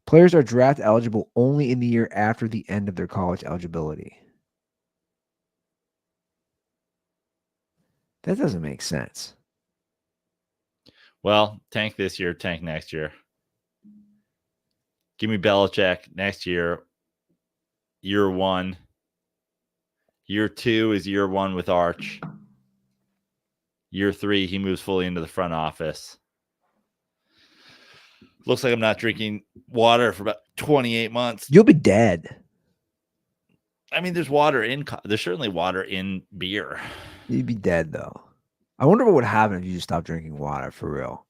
Players are draft eligible only in the year after the end of their college eligibility. That doesn't make sense. Well, tank this year, tank next year. Give me Belichick next year. Year 1. Year 2 is year 1 with Arch. Year 3, he moves fully into the front office. Looks like I'm not drinking water for about 28 months. You'll be dead. I mean, there's certainly water in beer. You'd be dead, though. I wonder what would happen if you just stopped drinking water for real.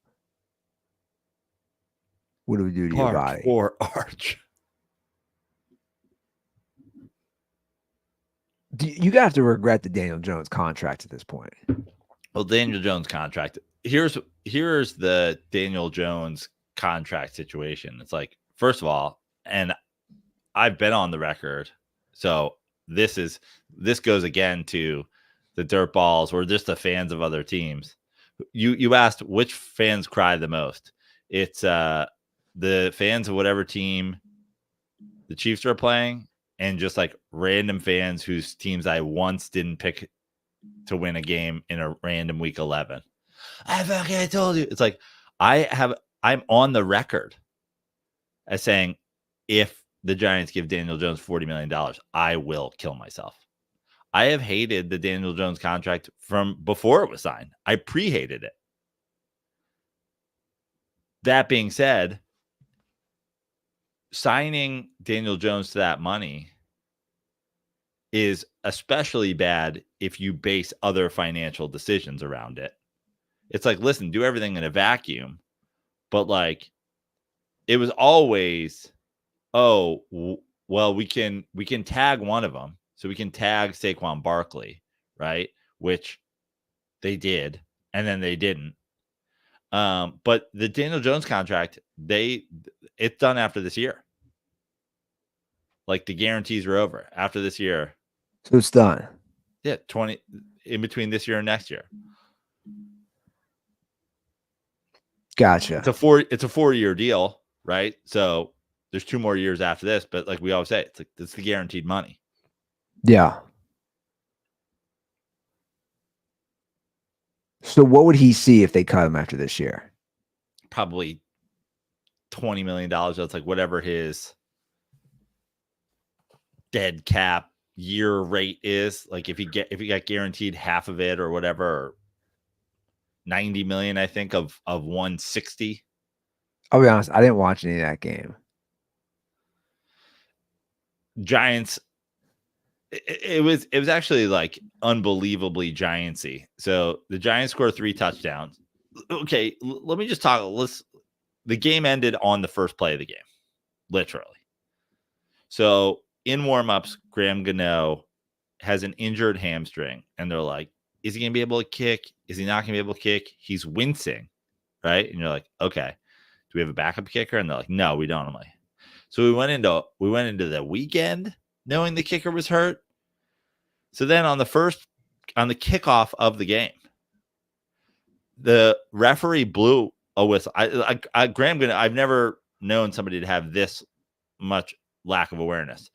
What it would do to your body? Or Arch. You have to regret the Daniel Jones contract at this point. Well, Daniel Jones contract. Here's the Daniel Jones contract situation. It's like, first of all, and I've been on the record, so this goes again to the dirt balls or just the fans of other teams. You asked which fans cry the most. It's the fans of whatever team the Chiefs are playing, and just like random fans whose teams I once didn't pick to win a game in a random week 11. I fucking told you. It's like I'm on the record as saying if the Giants give Daniel Jones $40 million, I will kill myself. I have hated the Daniel Jones contract from before it was signed. I pre-hated it. That being said, signing Daniel Jones to that money is especially bad if you base other financial decisions around it. It's like, listen, do everything in a vacuum, but like it was always, well, we can tag one of them. So we can tag Saquon Barkley, right? Which they did, and then they didn't. But the Daniel Jones contract, it's done after this year. Like the guarantees are over after this year. So it's done. Yeah, 20 in between this year and next year. Gotcha. It's a 4-year deal, right? So there's 2 more years after this, but like we always say, it's the guaranteed money. Yeah. So what would he see if they cut him after this year? Probably $20 million. That's like whatever his dead cap year rate is. Like if he got guaranteed half of it or whatever, or 90 million, I think of 160. I'll be honest, I didn't watch any of that game. Giants. It was actually like unbelievably Giantsy. So the Giants scored 3 touchdowns. Okay, let me just talk. The game ended on the first play of the game, literally. So in warmups, Graham Gano has an injured hamstring, and they're like, "Is he going to be able to kick? Is he not going to be able to kick?" He's wincing, right? And you're like, "Okay, do we have a backup kicker?" And they're like, "No, we don't." I'm like, so we went into the weekend knowing the kicker was hurt. So then on the kickoff of the game, the referee blew a whistle. I've never known somebody to have this much lack of awareness.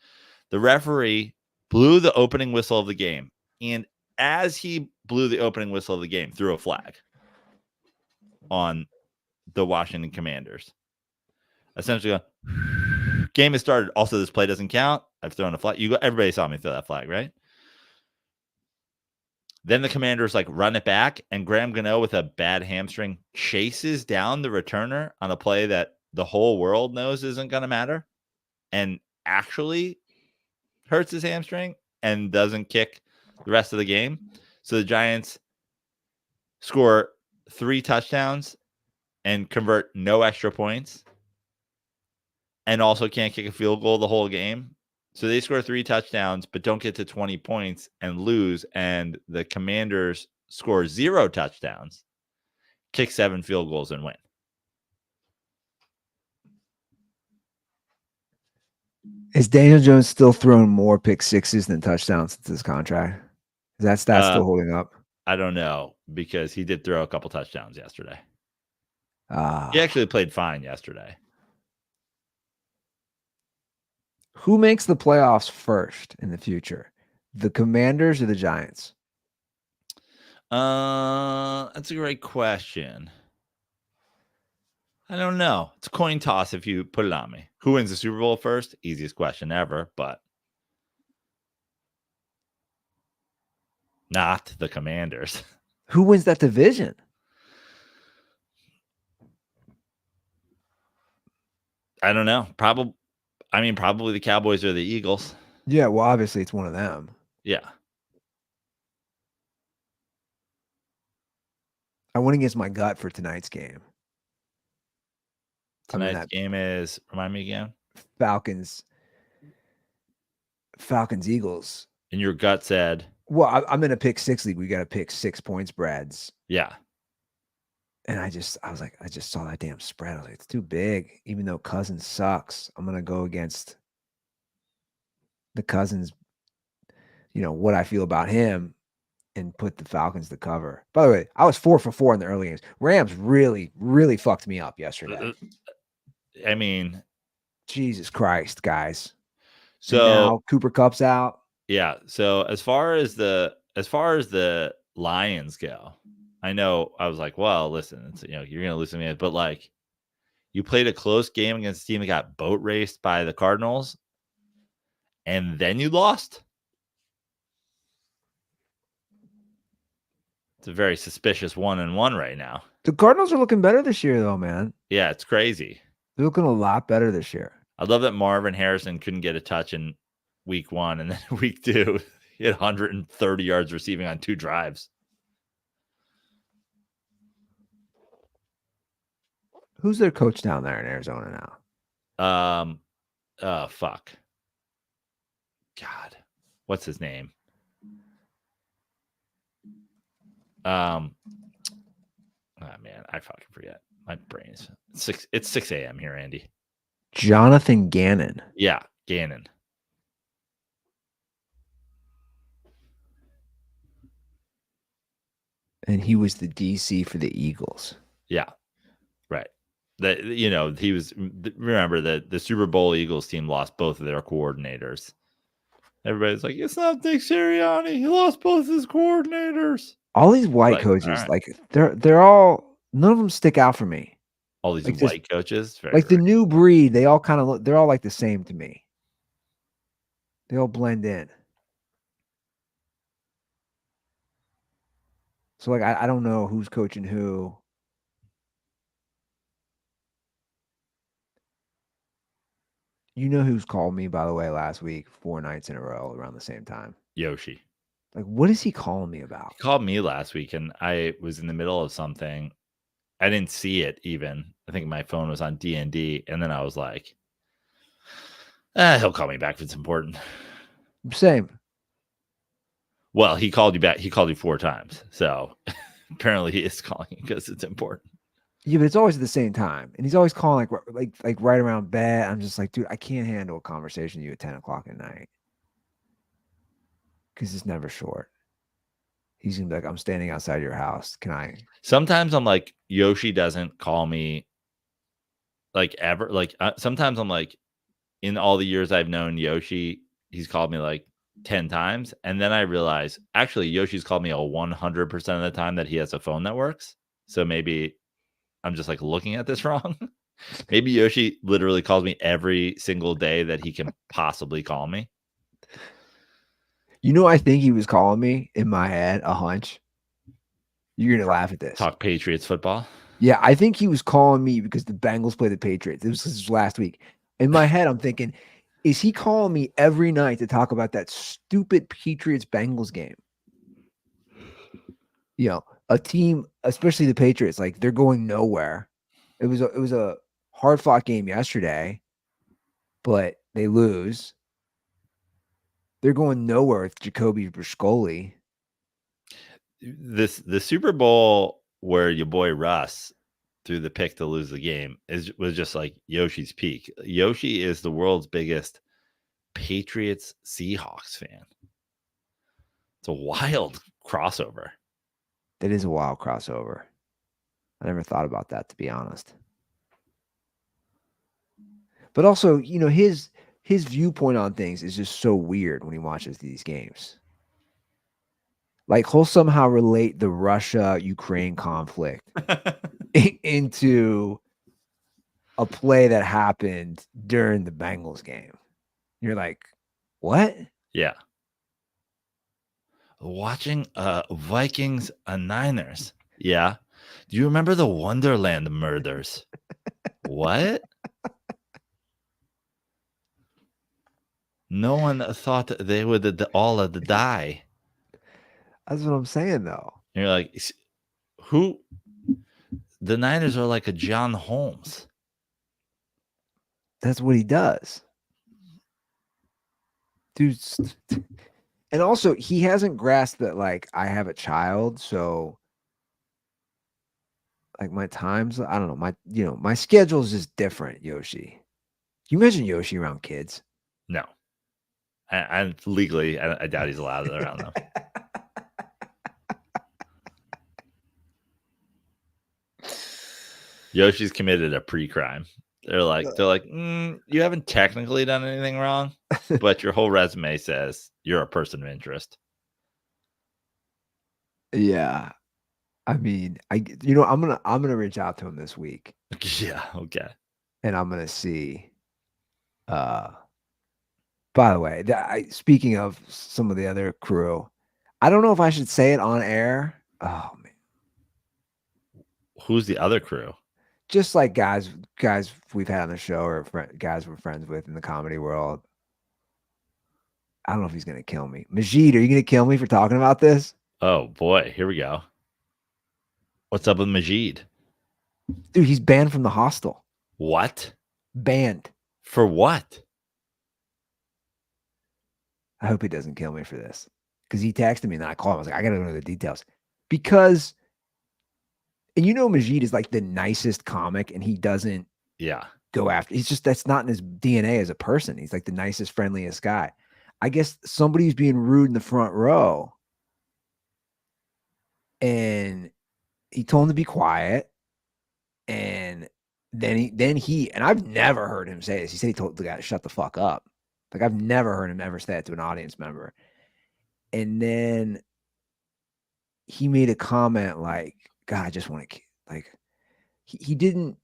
The referee blew the opening whistle of the game, and as he blew the opening whistle of the game, threw a flag on the Washington Commanders. Essentially going, game has started. Also, this play doesn't count. I've thrown a flag. Everybody saw me throw that flag, right? Then the Commanders like run it back, and Graham Gano with a bad hamstring chases down the returner on a play that the whole world knows isn't going to matter, and actually hurts his hamstring and doesn't kick the rest of the game. So the Giants score 3 touchdowns and convert no extra points and also can't kick a field goal the whole game. So they score 3 touchdowns, but don't get to 20 points and lose. And the Commanders score 0 touchdowns, kick 7 field goals, and win. Is Daniel Jones still throwing more pick sixes than touchdowns since his contract? Is that stat still holding up? I don't know, because he did throw a couple touchdowns yesterday. Ah, He actually played fine yesterday. who makes the playoffs first in the future? The Commanders or the Giants? That's a great question. I don't know. It's a coin toss if you put it on me. Who wins the Super Bowl first? Easiest question ever, but not the Commanders. Who wins that division? I don't know. Probably the Cowboys or the Eagles. Yeah, well, obviously it's one of them. Yeah. I went against my gut for tonight's game. Tonight's game is, remind me again? Falcons, Eagles. And your gut said? Well, I'm in a pick 6 league. We got to pick 6 point spreads. Yeah. And I just saw that damn spread. I was like, it's too big. Even though Cousins sucks, I'm going to go against the Cousins, what I feel about him, and put the Falcons to cover. By the way, I was 4 for 4 in the early games. Rams really, really fucked me up yesterday. I mean, Jesus Christ, guys. So and now Cooper Kupp's out. Yeah. So as far as the Lions go, I know I was like, well, listen, it's, you're gonna lose to me, but like, you played a close game against a team that got boat raced by the Cardinals, and then you lost. It's a very suspicious 1-1 right now. The Cardinals are looking better this year, though, man. Yeah, it's crazy. They're looking a lot better this year. I love that Marvin Harrison couldn't get a touch in week 1, and then week 2, he had 130 yards receiving on 2 drives. Who's their coach down there in Arizona now? Fuck. God, what's his name? Oh man, I fucking forget. My brain's 6. It's 6 a.m. here, Andy. Jonathan Gannon. Yeah, Gannon. And he was the DC for the Eagles. Yeah, right. That he was. Remember that the Super Bowl Eagles team lost both of their coordinators. Everybody's like, it's not Nick Sirianni. He lost both his coordinators. All these white coaches, right. Like they're all, none of them stick out for me. All these white coaches, like the new breed, they all kind of look. They're all like the same to me. They all blend in. So like I don't know who's coaching who. You know who's called me, by the way, last week, 4 nights in a row around the same time? Yoshi. Like, what is he calling me about? He called me last week, and I was in the middle of something. I didn't see it even. I think my phone was on D&D, and then I was like, he'll call me back if it's important. Same. Well, he called you back. He called you 4 times. So apparently he is calling you because it's important. Yeah, but it's always at the same time. And he's always calling like right around bed. I'm just like, dude, I can't handle a conversation with you at 10 o'clock at night. Because it's never short. He's gonna be like, I'm standing outside your house. Can I? Sometimes I'm like, Yoshi doesn't call me like ever. Like sometimes I'm like, in all the years I've known Yoshi, he's called me like 10 times. And then I realize actually Yoshi's called me 100% of the time that he has a phone that works. So maybe I'm just like looking at this wrong. Maybe Yoshi literally calls me every single day that he can possibly call me. I think he was calling me in my head, a hunch. You're going to laugh at this. Talk Patriots football. Yeah, I think he was calling me because the Bengals play the Patriots. This was last week. In my head, I'm thinking, is he calling me every night to talk about that stupid Patriots-Bengals game? A team, especially the Patriots, like they're going nowhere. It was a hard-fought game yesterday. but they lose. They're going nowhere with Jacoby Brascoli. The Super Bowl where your boy Russ threw the pick to lose the game was just like Yoshi's peak. Yoshi is the world's biggest Patriots Seahawks fan. It's a wild crossover. That is a wild crossover. I never thought about that, to be honest. But also, his viewpoint on things is just so weird when he watches these games. Like, he'll somehow relate the Russia-Ukraine conflict into a play that happened during the Bengals game. You're like, what? Yeah. Watching Vikings and Niners. Yeah. Do you remember the Wonderland murders? What? No one thought they would all die. That's what I'm saying, though. And you're like, who? The Niners are like a John Holmes. That's what he does. Dude. And also, he hasn't grasped that, like, I have a child, so like my times, I don't know, my schedule is just different, Yoshi. Can you imagine Yoshi around kids? No. And legally, I doubt he's allowed around them. Yoshi's committed a pre-crime. They're like, you haven't technically done anything wrong, but your whole resume says you're a person of interest. Yeah. I mean, I'm gonna reach out to him this week. Yeah, okay. And I'm gonna see. By the way, speaking of some of the other crew, I don't know if I should say it on air. Oh man, who's the other crew? Just like guys we've had on the show or guys we're friends with in the comedy world. I don't know if he's gonna kill me. Majid, are you gonna kill me for talking about this? Oh boy, here we go. What's up with Majid? Dude, he's banned from the hostel. What? Banned. For what? I hope he doesn't kill me for this. Because he texted me and then I called him. I was like, I gotta know the details. Because, and Majid is like the nicest comic and he doesn't go after. He's just, that's not in his DNA as a person. He's like the nicest, friendliest guy. I guess somebody's being rude in the front row. And he told him to be quiet. And then he, and I've never heard him say this. He said he told the guy to shut the fuck up. Like, I've never heard him ever say that to an audience member. And then he made a comment like, God, I just want to, like, he didn't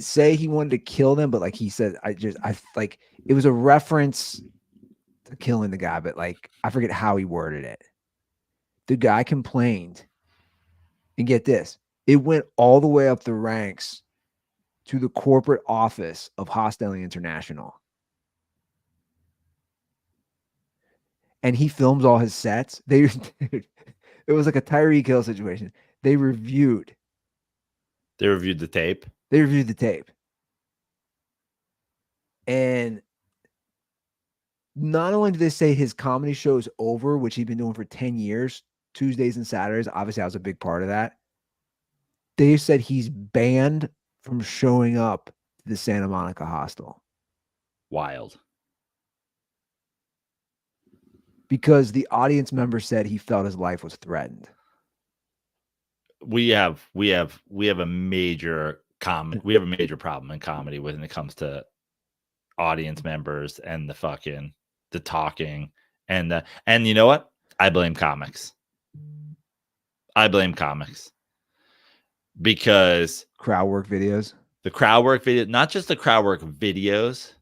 say he wanted to kill them, but like he said, I like, it was a reference to killing the guy, but like, I forget how he worded it. The guy complained, and get this, it went all the way up the ranks to the corporate office of Hostelling International. And he films all his sets. It was like a Tyreek Hill situation. They reviewed the tape. And not only did they say his comedy show is over, which he'd been doing for 10 years, Tuesdays and Saturdays. Obviously, I was a big part of that. They said he's banned from showing up to the Santa Monica hostel. Wild. Because the audience member said he felt his life was threatened. We have a major problem in comedy when it comes to audience members and the talking and you know what? I blame comics. Because crowd work videos. The crowd work video, not just the crowd work videos,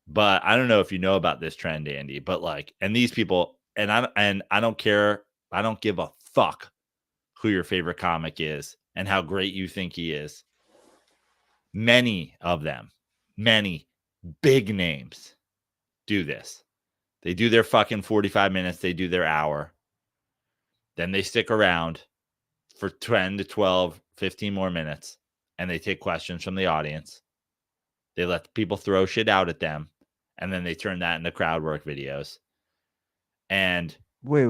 but I don't know if you know about this trend, Andy, but like, and these people, and I don't care. I don't give a fuck who your favorite comic is and how great you think he is. Many of them, many big names do this. They do their fucking 45 minutes. They do their hour. Then they stick around for 10 to 12, 15 more minutes, and they take questions from the audience. They let people throw shit out at them, and then they turn that into crowd work videos. And Wait.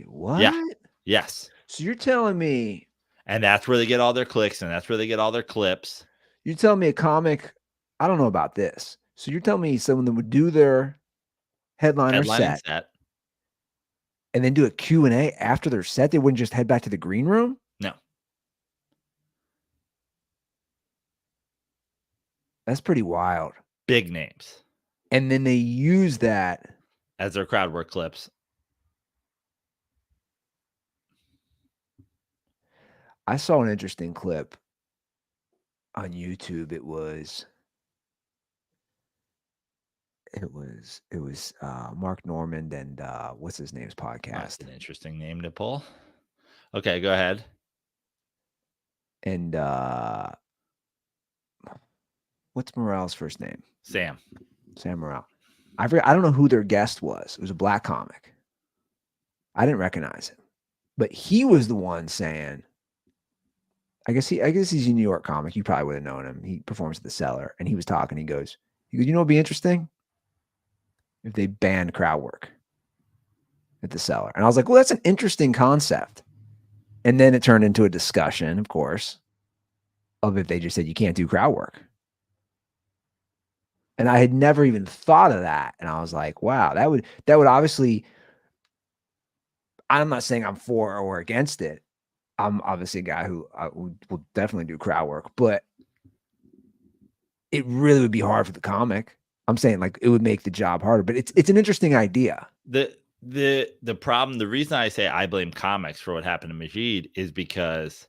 What? yeah, yes. So you're telling me And that's where they get all their clicks, and that's where they get all their clips. you're telling me a comic, I don't know about this. So you're telling me someone that would do their headliner Headlining set and then do a Q&A after their set, they wouldn't just head back to the green room? No. That's pretty wild. Big names. And then they use that as their crowd work clips. I saw an interesting clip on YouTube. It was Mark Normand and what's his name's podcast. That's an interesting name to pull. Okay, go ahead. And what's Morrell's first name? Sam Morrell. I don't know who their guest was. It was a black comic. I didn't recognize him, but he was the one saying, I guess he's a New York comic. You probably would have known him. He performs at the Cellar, and he was talking. He goes, you know what'd be interesting? If they banned crowd work at the Cellar. And I was like, well, that's an interesting concept. And then it turned into a discussion, of course, of if they just said you can't do crowd work. And I had never even thought of that. And I was like, wow, that would obviously, I'm not saying I'm for or against it. I'm obviously a guy who will definitely do crowd work, but it really would be hard for the comic. I'm saying like it would make the job harder, but it's an interesting idea. The problem, the reason I say I blame comics for what happened to Majid is because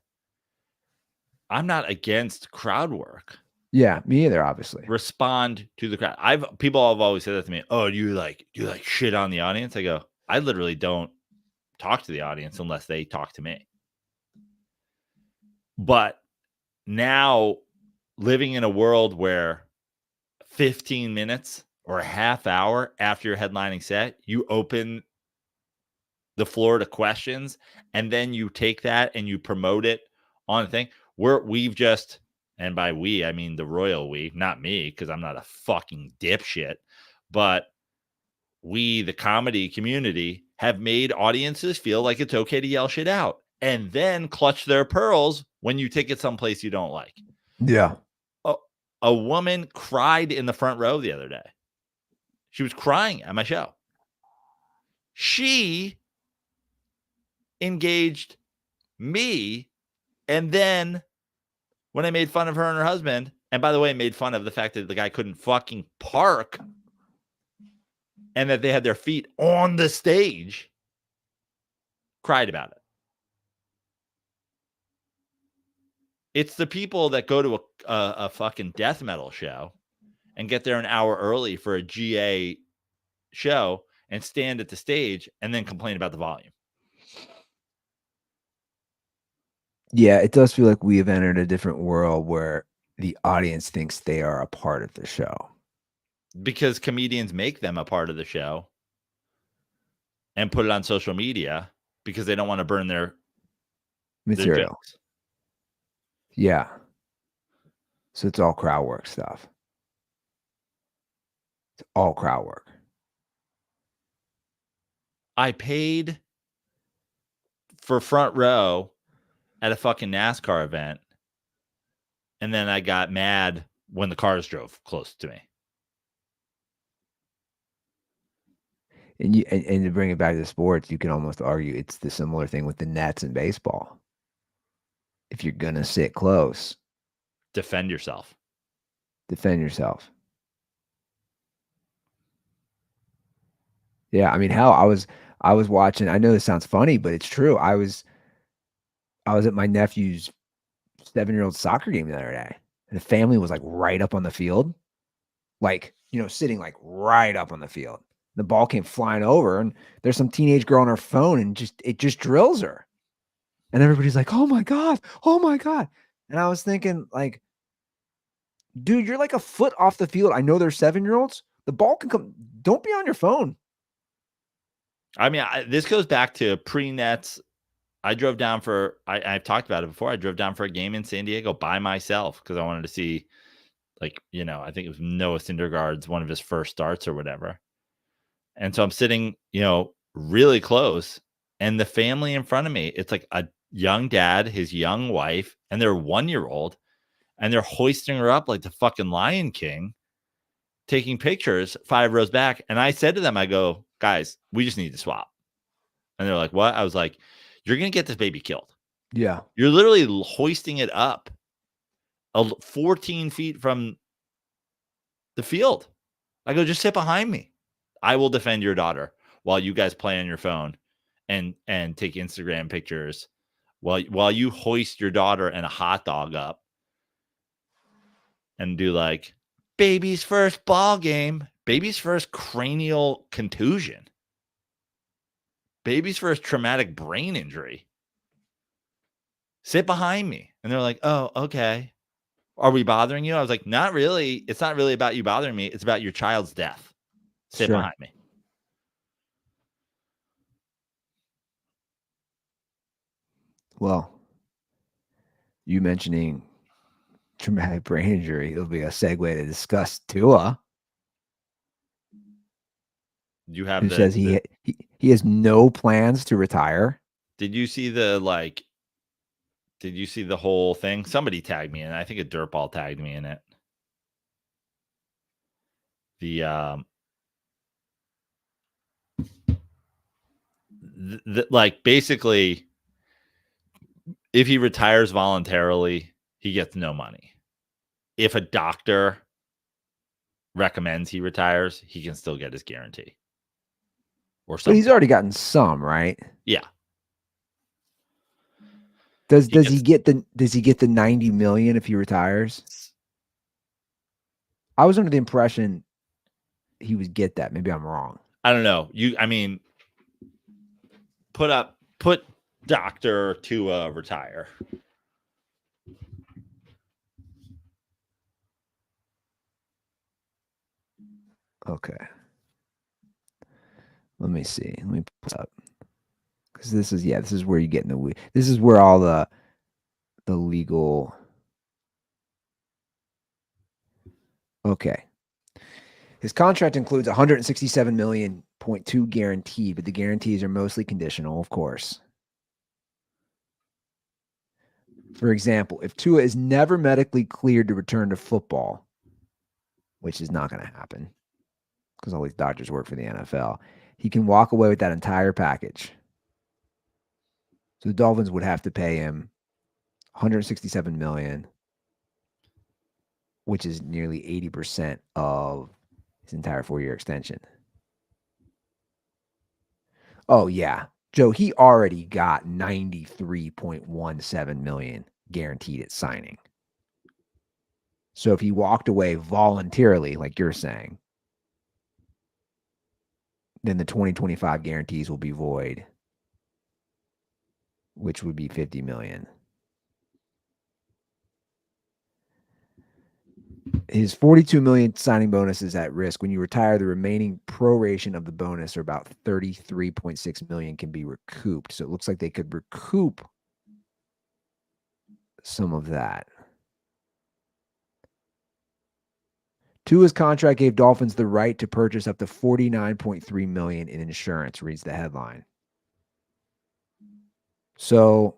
I'm not against crowd work. Yeah, me either, obviously. Respond to the crowd. People have always said that to me. Oh, do you like shit on the audience? I go, I literally don't talk to the audience unless they talk to me. But now living in a world where 15 minutes or a half hour after your headlining set, you open the floor to questions, and then you take that and you promote it on the thing. We've just, and by we, I mean the royal we, not me, because I'm not a fucking dipshit, but we, the comedy community, have made audiences feel like it's okay to yell shit out and then clutch their pearls when you take it someplace you don't like. Yeah. A woman cried in the front row the other day. She was crying at my show. She engaged me, and then when I made fun of her and her husband, and by the way, made fun of the fact that the guy couldn't fucking park and that they had their feet on the stage, cried about it. It's the people that go to a fucking death metal show and get there an hour early for a GA show and stand at the stage and then complain about the volume. Yeah, it does feel like we have entered a different world where the audience thinks they are a part of the show. Because comedians make them a part of the show and put it on social media because they don't want to burn their material. Their jokes. Yeah. So it's all crowd work stuff. It's all crowd work. I paid for front row at a fucking NASCAR event, and then I got mad when the cars drove close to me. And to bring it back to sports, you can almost argue it's the similar thing with the nets in baseball. If you're gonna sit close, defend yourself. Yeah, I mean, hell, I was watching. I know this sounds funny, but it's true. I was at my nephew's 7-year-old soccer game the other day, and the family was like right up on the field, like sitting like right up on the field. The ball came flying over, and there's some teenage girl on her phone, and it just drills her. And everybody's like, oh my God. And I was thinking, like, dude, you're like a foot off the field. I know they're 7-year-olds. The ball can come. Don't be on your phone. I mean, this goes back to pre-nets. I drove down I've talked about it before. I drove down for a game in San Diego by myself because I wanted to see like, I think it was Noah Syndergaard's one of his first starts or whatever. And so I'm sitting, really close, and the family in front of me, it's like a young dad, his young wife, and their 1-year-old, and they're hoisting her up like the fucking Lion King, taking pictures 5 rows back. And I said to them, I go, guys, we just need to swap. And they're like, what? I was like, you're going to get this baby killed. Yeah. You're literally hoisting it up 14 feet from the field. I go, just sit behind me. I will defend your daughter while you guys play on your phone and take Instagram pictures while you hoist your daughter and a hot dog up and do like baby's first ball game, baby's first cranial contusion, baby's first traumatic brain injury. Sit behind me. And they're like, oh, okay. Are we bothering you? I was like, not really. It's not really about you bothering me. It's about your child's death. Sit behind me. Well, you mentioning traumatic brain injury, it'll be a segue to discuss Tua. You have who says he has no plans to retire. Did you see the whole thing? Somebody tagged me in it. I think a dirtball tagged me in it. Basically, if he retires voluntarily, he gets no money. If a doctor recommends he retires, he can still get his guarantee. Or something. But he's already gotten some, right? Yeah. Does he get the 90 million if he retires? I was under the impression he would get that. Maybe I'm wrong. I don't know. Put Dr. Tua retire. Okay. Let me see. Let me pull it up. Because this is where you get in the this is where all the legal. Okay. His contract includes 167 million .2 guaranteed, but the guarantees are mostly conditional, of course. For example, if Tua is never medically cleared to return to football, which is not going to happen because all these doctors work for the NFL, he can walk away with that entire package. So the Dolphins would have to pay him 167 million, which is nearly 80% of his entire 4-year extension. Oh yeah, Joe, he already got 93.17 million guaranteed at signing. So if he walked away voluntarily, like you're saying, then the 2025 guarantees will be void, which would be 50 million. His 42 million signing bonus is at risk. When you retire, the remaining proration of the bonus, or about 33.6 million, can be recouped. So it looks like they could recoup some of that. Tua's contract gave Dolphins the right to purchase up to 49.3 million in insurance, reads the headline. So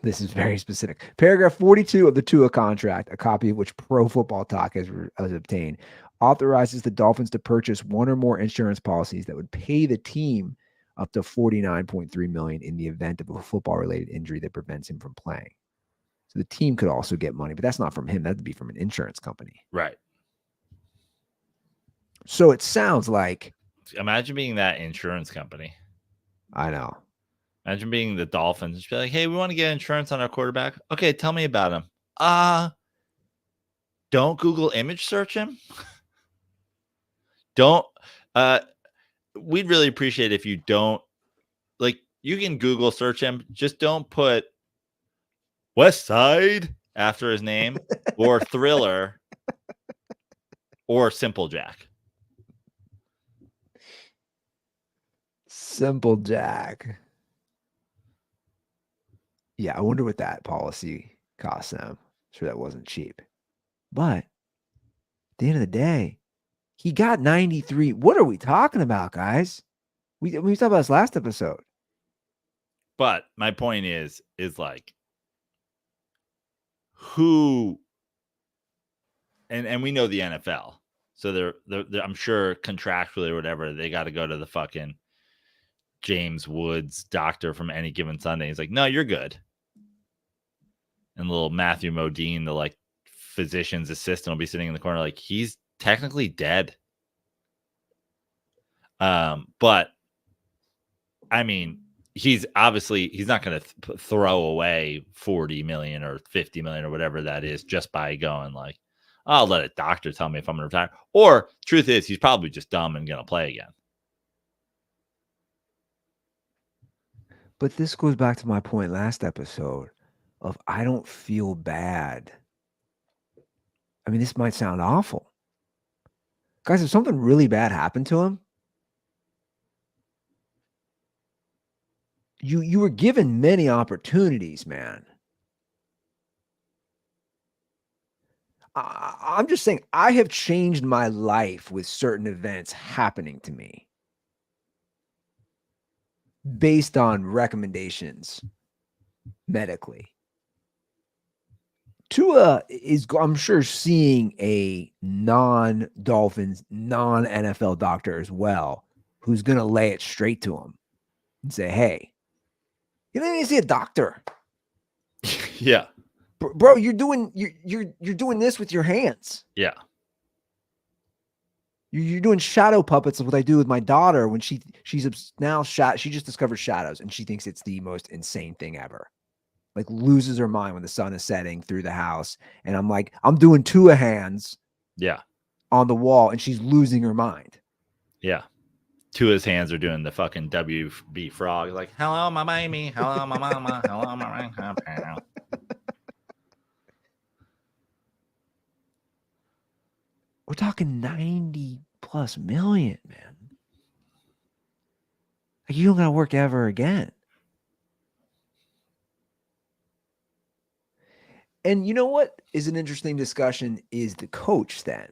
this is very specific. Paragraph 42 of the Tua contract, a copy of which Pro Football Talk has obtained, authorizes the Dolphins to purchase one or more insurance policies that would pay the team up to 49.3 million in the event of a football-related injury that prevents him from playing. So the team could also get money, but that's not from him. That'd be from an insurance company. Right. So it sounds like... Imagine being that insurance company. I know. Imagine being the Dolphins. Just be like, hey, we want to get insurance on our quarterback. Okay, tell me about him. Don't Google image search him. Don't. We'd really appreciate if you don't. Like, you can Google search him. Just don't put West Side after his name or Thriller or Simple Jack. Simple Jack. Yeah, I wonder what that policy cost them. Sure, that wasn't cheap. But at the end of the day, he got 93. What are we talking about, guys? We talked about this last episode. But my point is like, who, and we know the NFL, so they're I'm sure contractually or whatever, they got to go to the fucking James Woods doctor from Any Given Sunday. He's like, no, you're good. And little Matthew Modine, the like physician's assistant, will be sitting in the corner like, he's technically dead. But I mean, he's not going to throw away 40 million or 50 million or whatever that is just by going like, I'll let a doctor tell me if I'm going to retire. Or truth is, he's probably just dumb and going to play again. But this goes back to my point last episode of I don't feel bad. I mean, this might sound awful. Guys, if something really bad happened to him, you were given many opportunities, man. I'm just saying, I have changed my life with certain events happening to me based on recommendations medically. Tua is, I'm sure, seeing a non-Dolphins, non-NFL doctor as well, who's going to lay it straight to him and say, hey, you don't need to see a doctor. Yeah. Bro, you're doing this with your hands. Yeah. You're doing shadow puppets of what I do with my daughter when she's now she just discovered shadows and she thinks it's the most insane thing ever. Like loses her mind when the sun is setting through the house. And I'm like, I'm doing Tua hands on the wall and she's losing her mind. Yeah. Tua's hands are doing the fucking WB frog. Like, hello, my baby. Hello, my mama. Hello, my grandpa. We're talking 90 plus million, man. Like you don't gotta work ever again. And you know what is an interesting discussion is the coach then.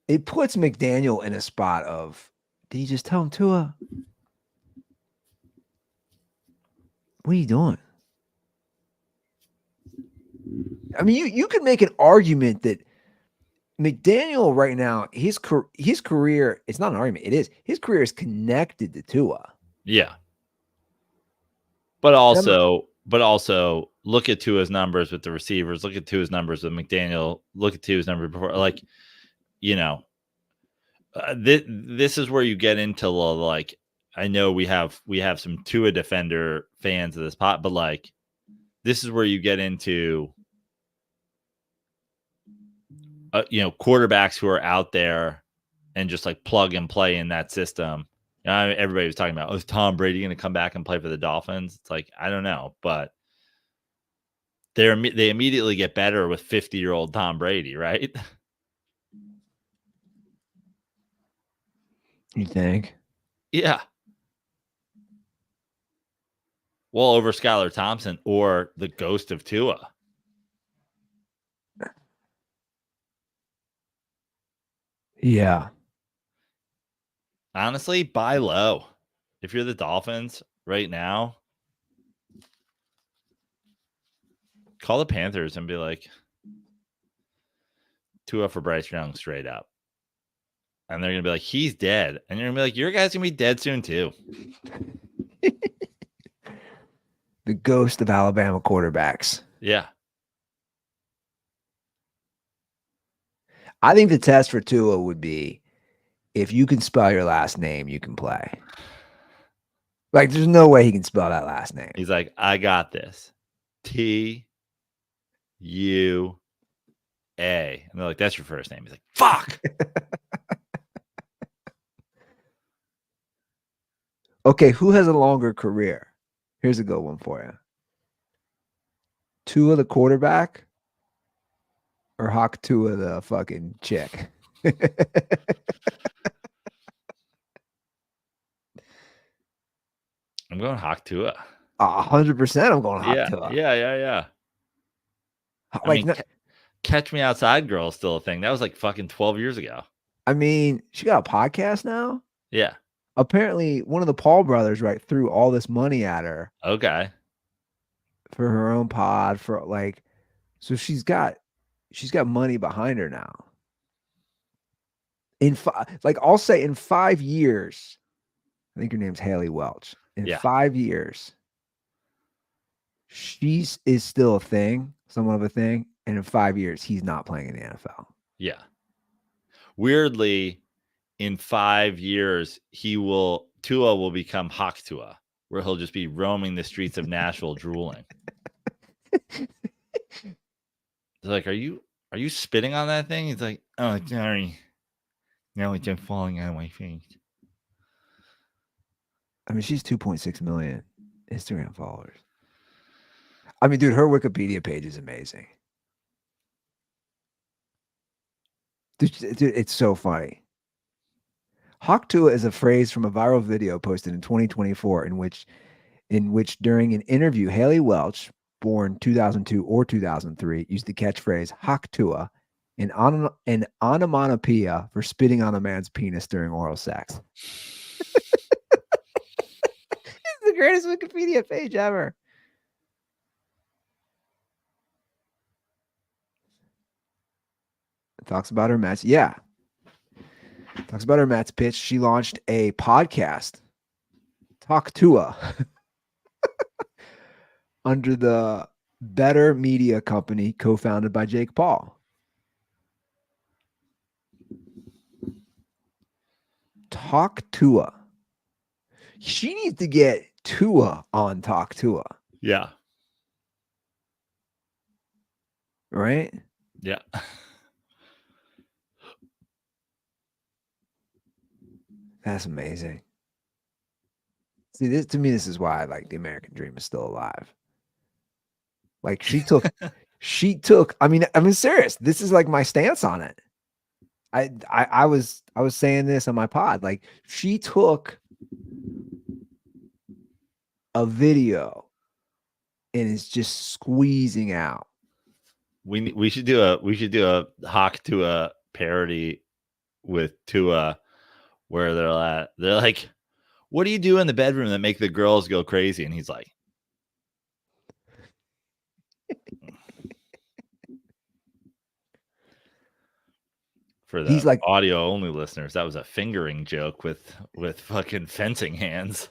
It puts McDaniel in a spot of, did you just tell him Tua? What are you doing? I mean, you could make an argument that McDaniel right now, his career, it's not an argument, it is. His career is connected to Tua. Yeah. But also look at Tua's numbers with the receivers, look at Tua's numbers with McDaniel, look at Tua's numbers before, like, you know, this is where you get into like, I know we have some Tua defender fans of this pot, but like, this is where you get into, quarterbacks who are out there and just like plug and play in that system. Everybody was talking about, is Tom Brady going to come back and play for the Dolphins? It's like, I don't know, but they immediately get better with 50-year-old Tom Brady, right? You think? Yeah. Well, over Skylar Thompson or the ghost of Tua. Yeah. Honestly, buy low. If you're the Dolphins right now, call the Panthers and be like, Tua for Bryce Young straight up. And they're going to be like, he's dead. And you're going to be like, your guy's going to be dead soon too. The ghost of Alabama quarterbacks. Yeah. I think the test for Tua would be, if you can spell your last name, you can play. Like, there's no way he can spell that last name. He's like, I got this. T-U-A. And they're like, that's your first name. He's like, fuck. Okay, who has a longer career? Here's a good one for you. Tua the quarterback or Hawk Tua the fucking chick? I'm going Hawk Tua. 100%. I'm going Hawk Yeah, Tuah. yeah. I Like, mean, Catch Me Outside Girl is still a thing. That was like fucking 12 years ago. I mean, she got a podcast now. Yeah. Apparently, one of the Paul brothers threw all this money at her Okay. for her own pod for like, so she's got money behind her now. I'll say in 5 years, I think her name's Haley Welch. In 5 years, she is still a thing, somewhat of a thing, and in 5 years, he's not playing in the NFL. Yeah. Weirdly, in 5 years, Tua will become Hawk Tua, where he'll just be roaming the streets of Nashville drooling. They're like, are you spitting on that thing? He's like, oh, sorry. Now it's just falling out of my face. I mean, she's 2.6 million Instagram followers. I mean, dude, her Wikipedia page is amazing. Dude, it's so funny. Hawk Tuah is a phrase from a viral video posted in 2024 in which during an interview, Haley Welch, born 2002 or 2003, used the catchphrase Hawk Tuah, an onomatopoeia for spitting on a man's penis during oral sex. It's the greatest Wikipedia page ever. It talks about her match. Yeah. Talks about her Mets pitch. She launched a podcast, Talk Tuah, under the Better Media Company, co-founded by Jake Paul. Talk Tuah. She needs to get Tua on Talk Tuah. Yeah. Right? Yeah. That's amazing. See, this is why the American dream is still alive. Like she took, I mean, serious. This is like my stance on it. I was saying this on my pod. Like she took a video and is just squeezing out. We should do a Hawk Tua parody with Tua where they're like, what do you do in the bedroom that make the girls go crazy? And he's like, for the audio only listeners, that was a fingering joke with fucking fencing hands.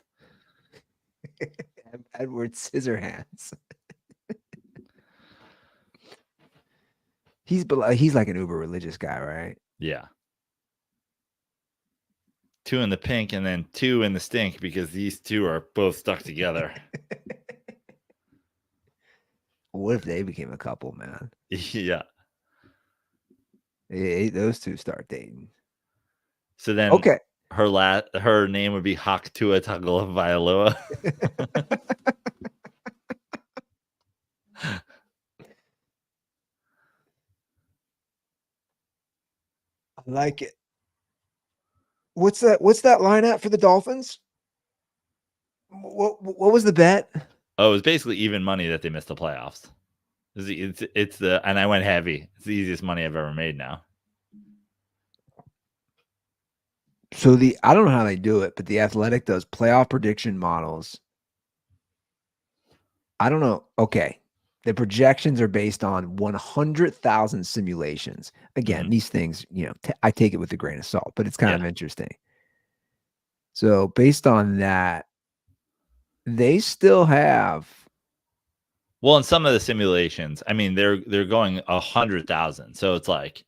Edward Scissorhands. He's like an uber religious guy, right? Yeah. 2 in the pink and then 2 in the stink because these two are both stuck together. What if they became a couple, man? Yeah. Those two start dating. So then okay. Her name would be Hawk Tua Tagovailoa. I like it. What's that line at for the Dolphins? What was the bet? Oh, it was basically even money that they missed the playoffs. It's and I went heavy. It's the easiest money I've ever made now. So I don't know how they do it, but The Athletic does playoff prediction models. I don't know. Okay. The projections are based on 100,000 simulations. Again, these things, I take it with a grain of salt, but it's kind of interesting. So based on that, they still have. Well, in some of the simulations, I mean, they're going 100,000. So it's like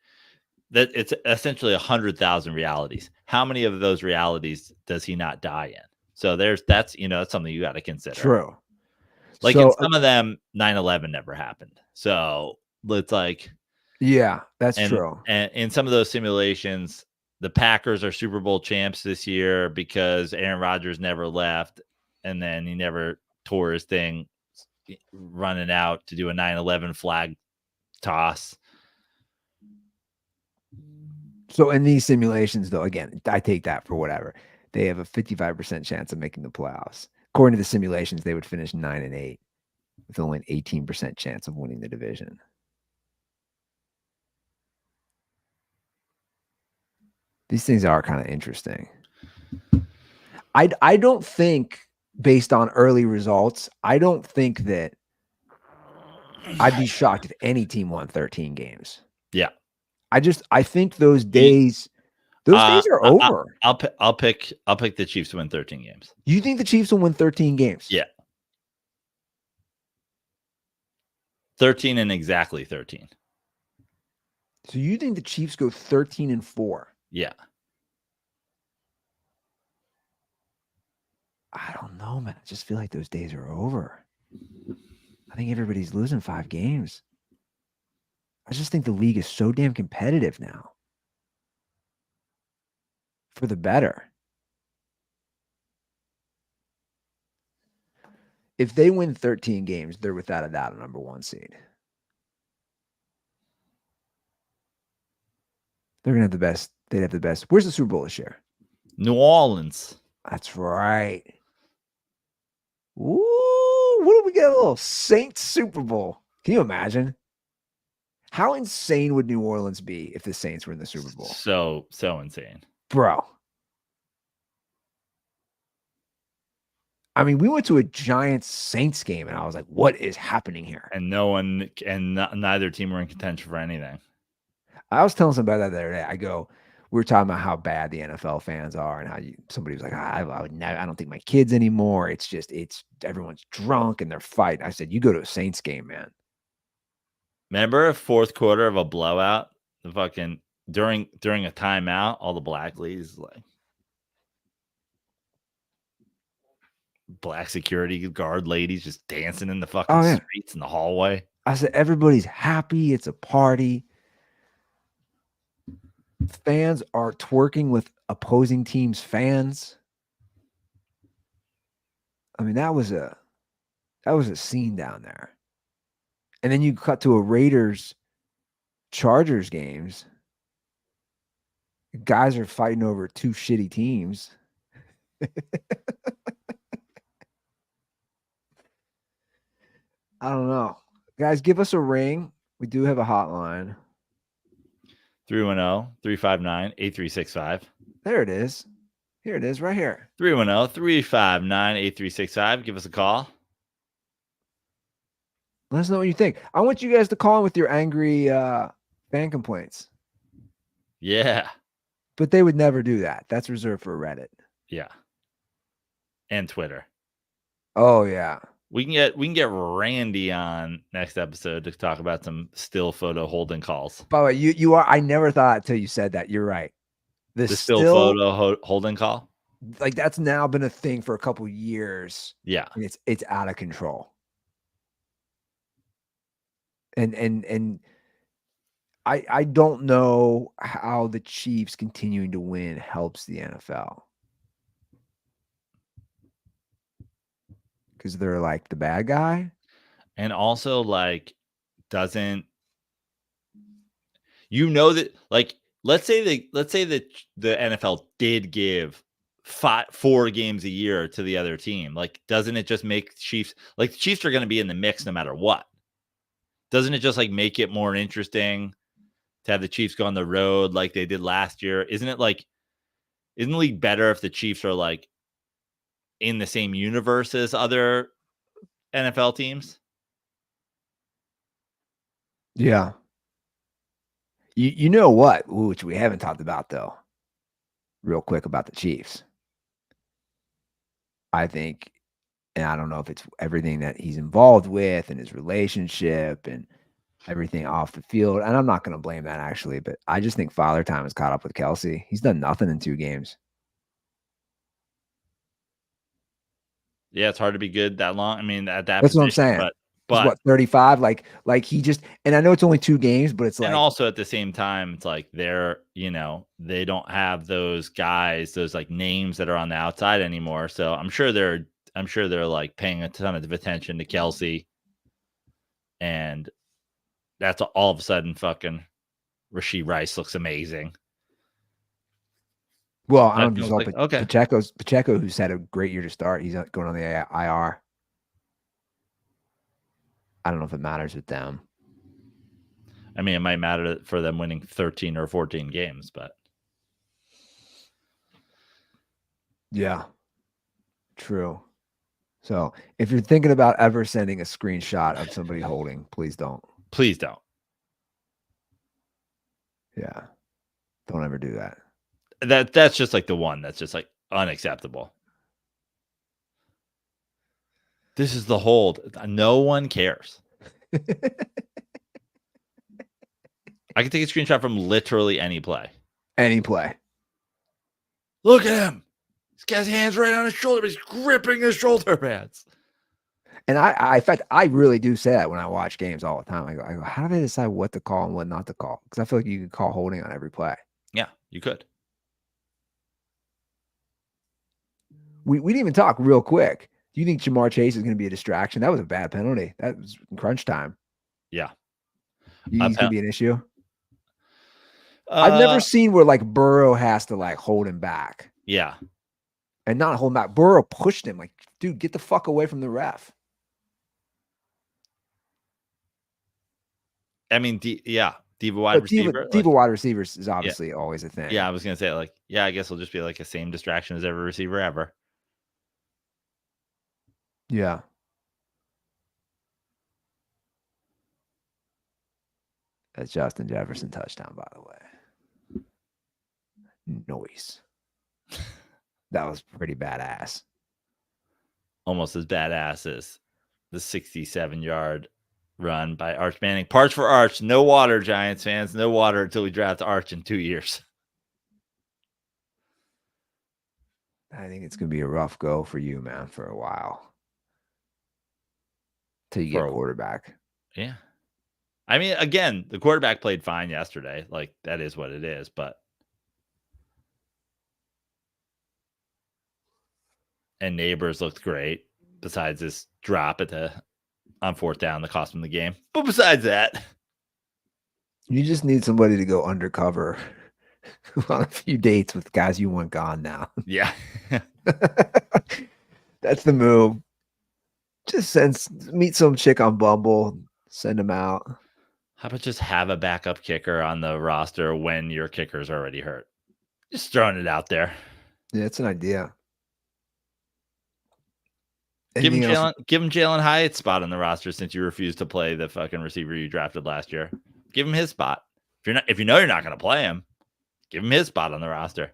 that. It's essentially 100,000 realities. How many of those realities does he not die in? So that's something you got to consider. True. Like in some of them, 9/11 never happened. So it's like, yeah, that's true. And in some of those simulations, the Packers are Super Bowl champs this year because Aaron Rodgers never left, and then he never tore his thing running out to do a 9/11 flag toss. So in these simulations, though, again, I take that for whatever. They have a 55% chance of making the playoffs. According to the simulations, they would finish 9-8 with only an 18% chance of winning the division. These things are kind of interesting. I don't think, based on early results, I don't think that I'd be shocked if any team won 13 games. Yeah. I think those days are over. I'll pick the Chiefs to win 13 games. You think the Chiefs will win 13 games? Yeah. 13 and exactly 13. So you think the Chiefs go 13-4? Yeah. I don't know, man. I just feel like those days are over. I think everybody's losing 5 games. I just think the league is so damn competitive now. For the better. If they win 13 games, they're without a doubt a number 1 seed. They're gonna have the best. They'd have the best. Where's the Super Bowl this year? New Orleans. That's right. Ooh, what do we get? A little Saints Super Bowl. Can you imagine? How insane would New Orleans be if the Saints were in the Super Bowl? So insane. Bro. I mean, we went to a Giants Saints game and I was like, what is happening here? And neither team were in contention for anything. I was telling somebody that the other day. We were talking about how bad the NFL fans are and how somebody was like, I don't think my kids anymore. It's everyone's drunk and they're fighting. I said, you go to a Saints game, man. Remember a fourth quarter of a blowout? The fucking during a timeout, all the black ladies like black security guard ladies just dancing in the fucking streets in the hallway. I said, everybody's happy. It's a party. Fans are twerking with opposing teams' fans. I mean, that was a scene down there. And then you cut to a Raiders Chargers games. Guys are fighting over 2 shitty teams. I don't know. Guys, give us a ring. We do have a hotline. 310-359-8365. There it is. Here it is, right here. 310-359-8365. Give us a call. Let us know what you think. I want you guys to call in with your angry fan complaints. Yeah. But they would never do that. That's reserved for Reddit. Yeah. And Twitter. Oh, yeah. We can get Randy on next episode to talk about some still photo holding calls. By the way, you are. I never thought until you said that. You're right. The still photo holding call, like that's now been a thing for a couple years. Yeah, and it's out of control. And I don't know how the Chiefs continuing to win helps the NFL. Because they're like the bad guy, and also like doesn't that like let's say that the NFL did give 4 games a year to the other team, like doesn't it just make Chiefs like the Chiefs are going to be in the mix no matter what? Doesn't it just like make it more interesting to have the Chiefs go on the road like they did last year? Isn't the league better if the Chiefs are like in the same universe as other NFL teams? Yeah. You know what, which we haven't talked about though, real quick about the Chiefs. I think, and I don't know if it's everything that he's involved with and his relationship and everything off the field. And I'm not going to blame that actually, but I just think Father Time has caught up with Kelsey. He's done nothing in 2 games. Yeah, it's hard to be good that long. I mean, at that that's position, what I'm saying. But what 35? Like he just, and I know it's only 2 games, but it's like, and also at the same time, it's like they don't have those guys, those like names that are on the outside anymore. So I'm sure they're like paying a ton of attention to Kelsey, and that's all of a sudden fucking Rashee Rice looks amazing. Well, I That don't feels know. like, okay. Pacheco, who's had a great year to start, he's going on the IR. I don't know if it matters with them. I mean, it might matter for them winning 13 or 14 games, but yeah, true. So if you're thinking about ever sending a screenshot of somebody holding, please don't. please don't. Yeah, don't ever do that. That's just like the one that's just like unacceptable. This is the hold. No one cares. I can take a screenshot from literally any play. Any play. Look at him. He's got his hands right on his shoulder, but he's gripping his shoulder pads. And in fact, I really do say that when I watch games all the time. I go, how do they decide what to call and what not to call? Because I feel like you could call holding on every play. Yeah, you could. We didn't even talk real quick. Do you think Jamar Chase is going to be a distraction? That was a bad penalty. That was in crunch time. Yeah. You think it's going to be an issue? I've never seen where like Burrow has to like hold him back. Yeah. And not hold him back. Burrow pushed him. Like, dude, get the fuck away from the ref. I mean, diva wide receiver. Diva wide receivers is obviously always a thing. Yeah, I was going to say, like, yeah, I guess it'll just be like the same distraction as every receiver ever. Yeah. That's Justin Jefferson touchdown, by the way. Noise. That was pretty badass. Almost as badass as the 67-yard run by Arch Manning. Parch for Arch. No water, Giants fans. No water until we draft Arch in 2 years. I think it's going to be a rough go for you, man, for a while. Till you get a quarterback. Yeah. I mean, again, the quarterback played fine yesterday. Like, that is what it is, but and Neighbors looked great besides this drop on fourth down that cost him the game. But besides that, you just need somebody to go undercover on a few dates with guys you want gone now. Yeah. That's the move. Just meet some chick on Bumble, send them out. How about just have a backup kicker on the roster when your kicker's already hurt? Just throwing it out there. Yeah, it's an idea. Give him Jalen Hyatt's spot on the roster since you refused to play the fucking receiver you drafted last year. Give him his spot. If you know you're not going to play him, give him his spot on the roster.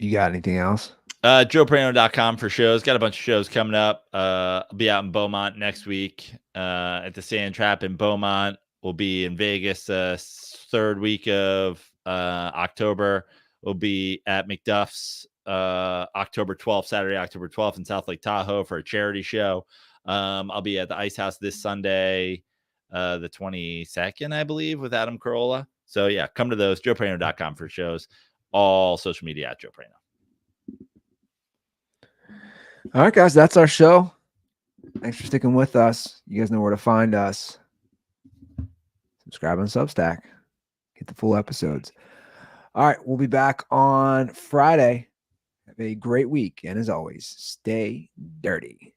You got anything else? JoePrano.com for shows. Got a bunch of shows coming up. I'll be out in Beaumont next week at the Sand Trap in Beaumont. We'll be in Vegas third week of October. We'll be at McDuff's October 12th, Saturday, October 12th in South Lake Tahoe for a charity show. I'll be at the Ice House this Sunday, the 22nd, I believe, with Adam Carolla. So, yeah, come to those. JoePrano.com for shows. All social media at Joe Prano. All right, guys, that's our show. Thanks for sticking with us. You guys know where to find us. Subscribe on Substack. Get the full episodes. All right, we'll be back on Friday. Have a great week. And as always, stay dirty.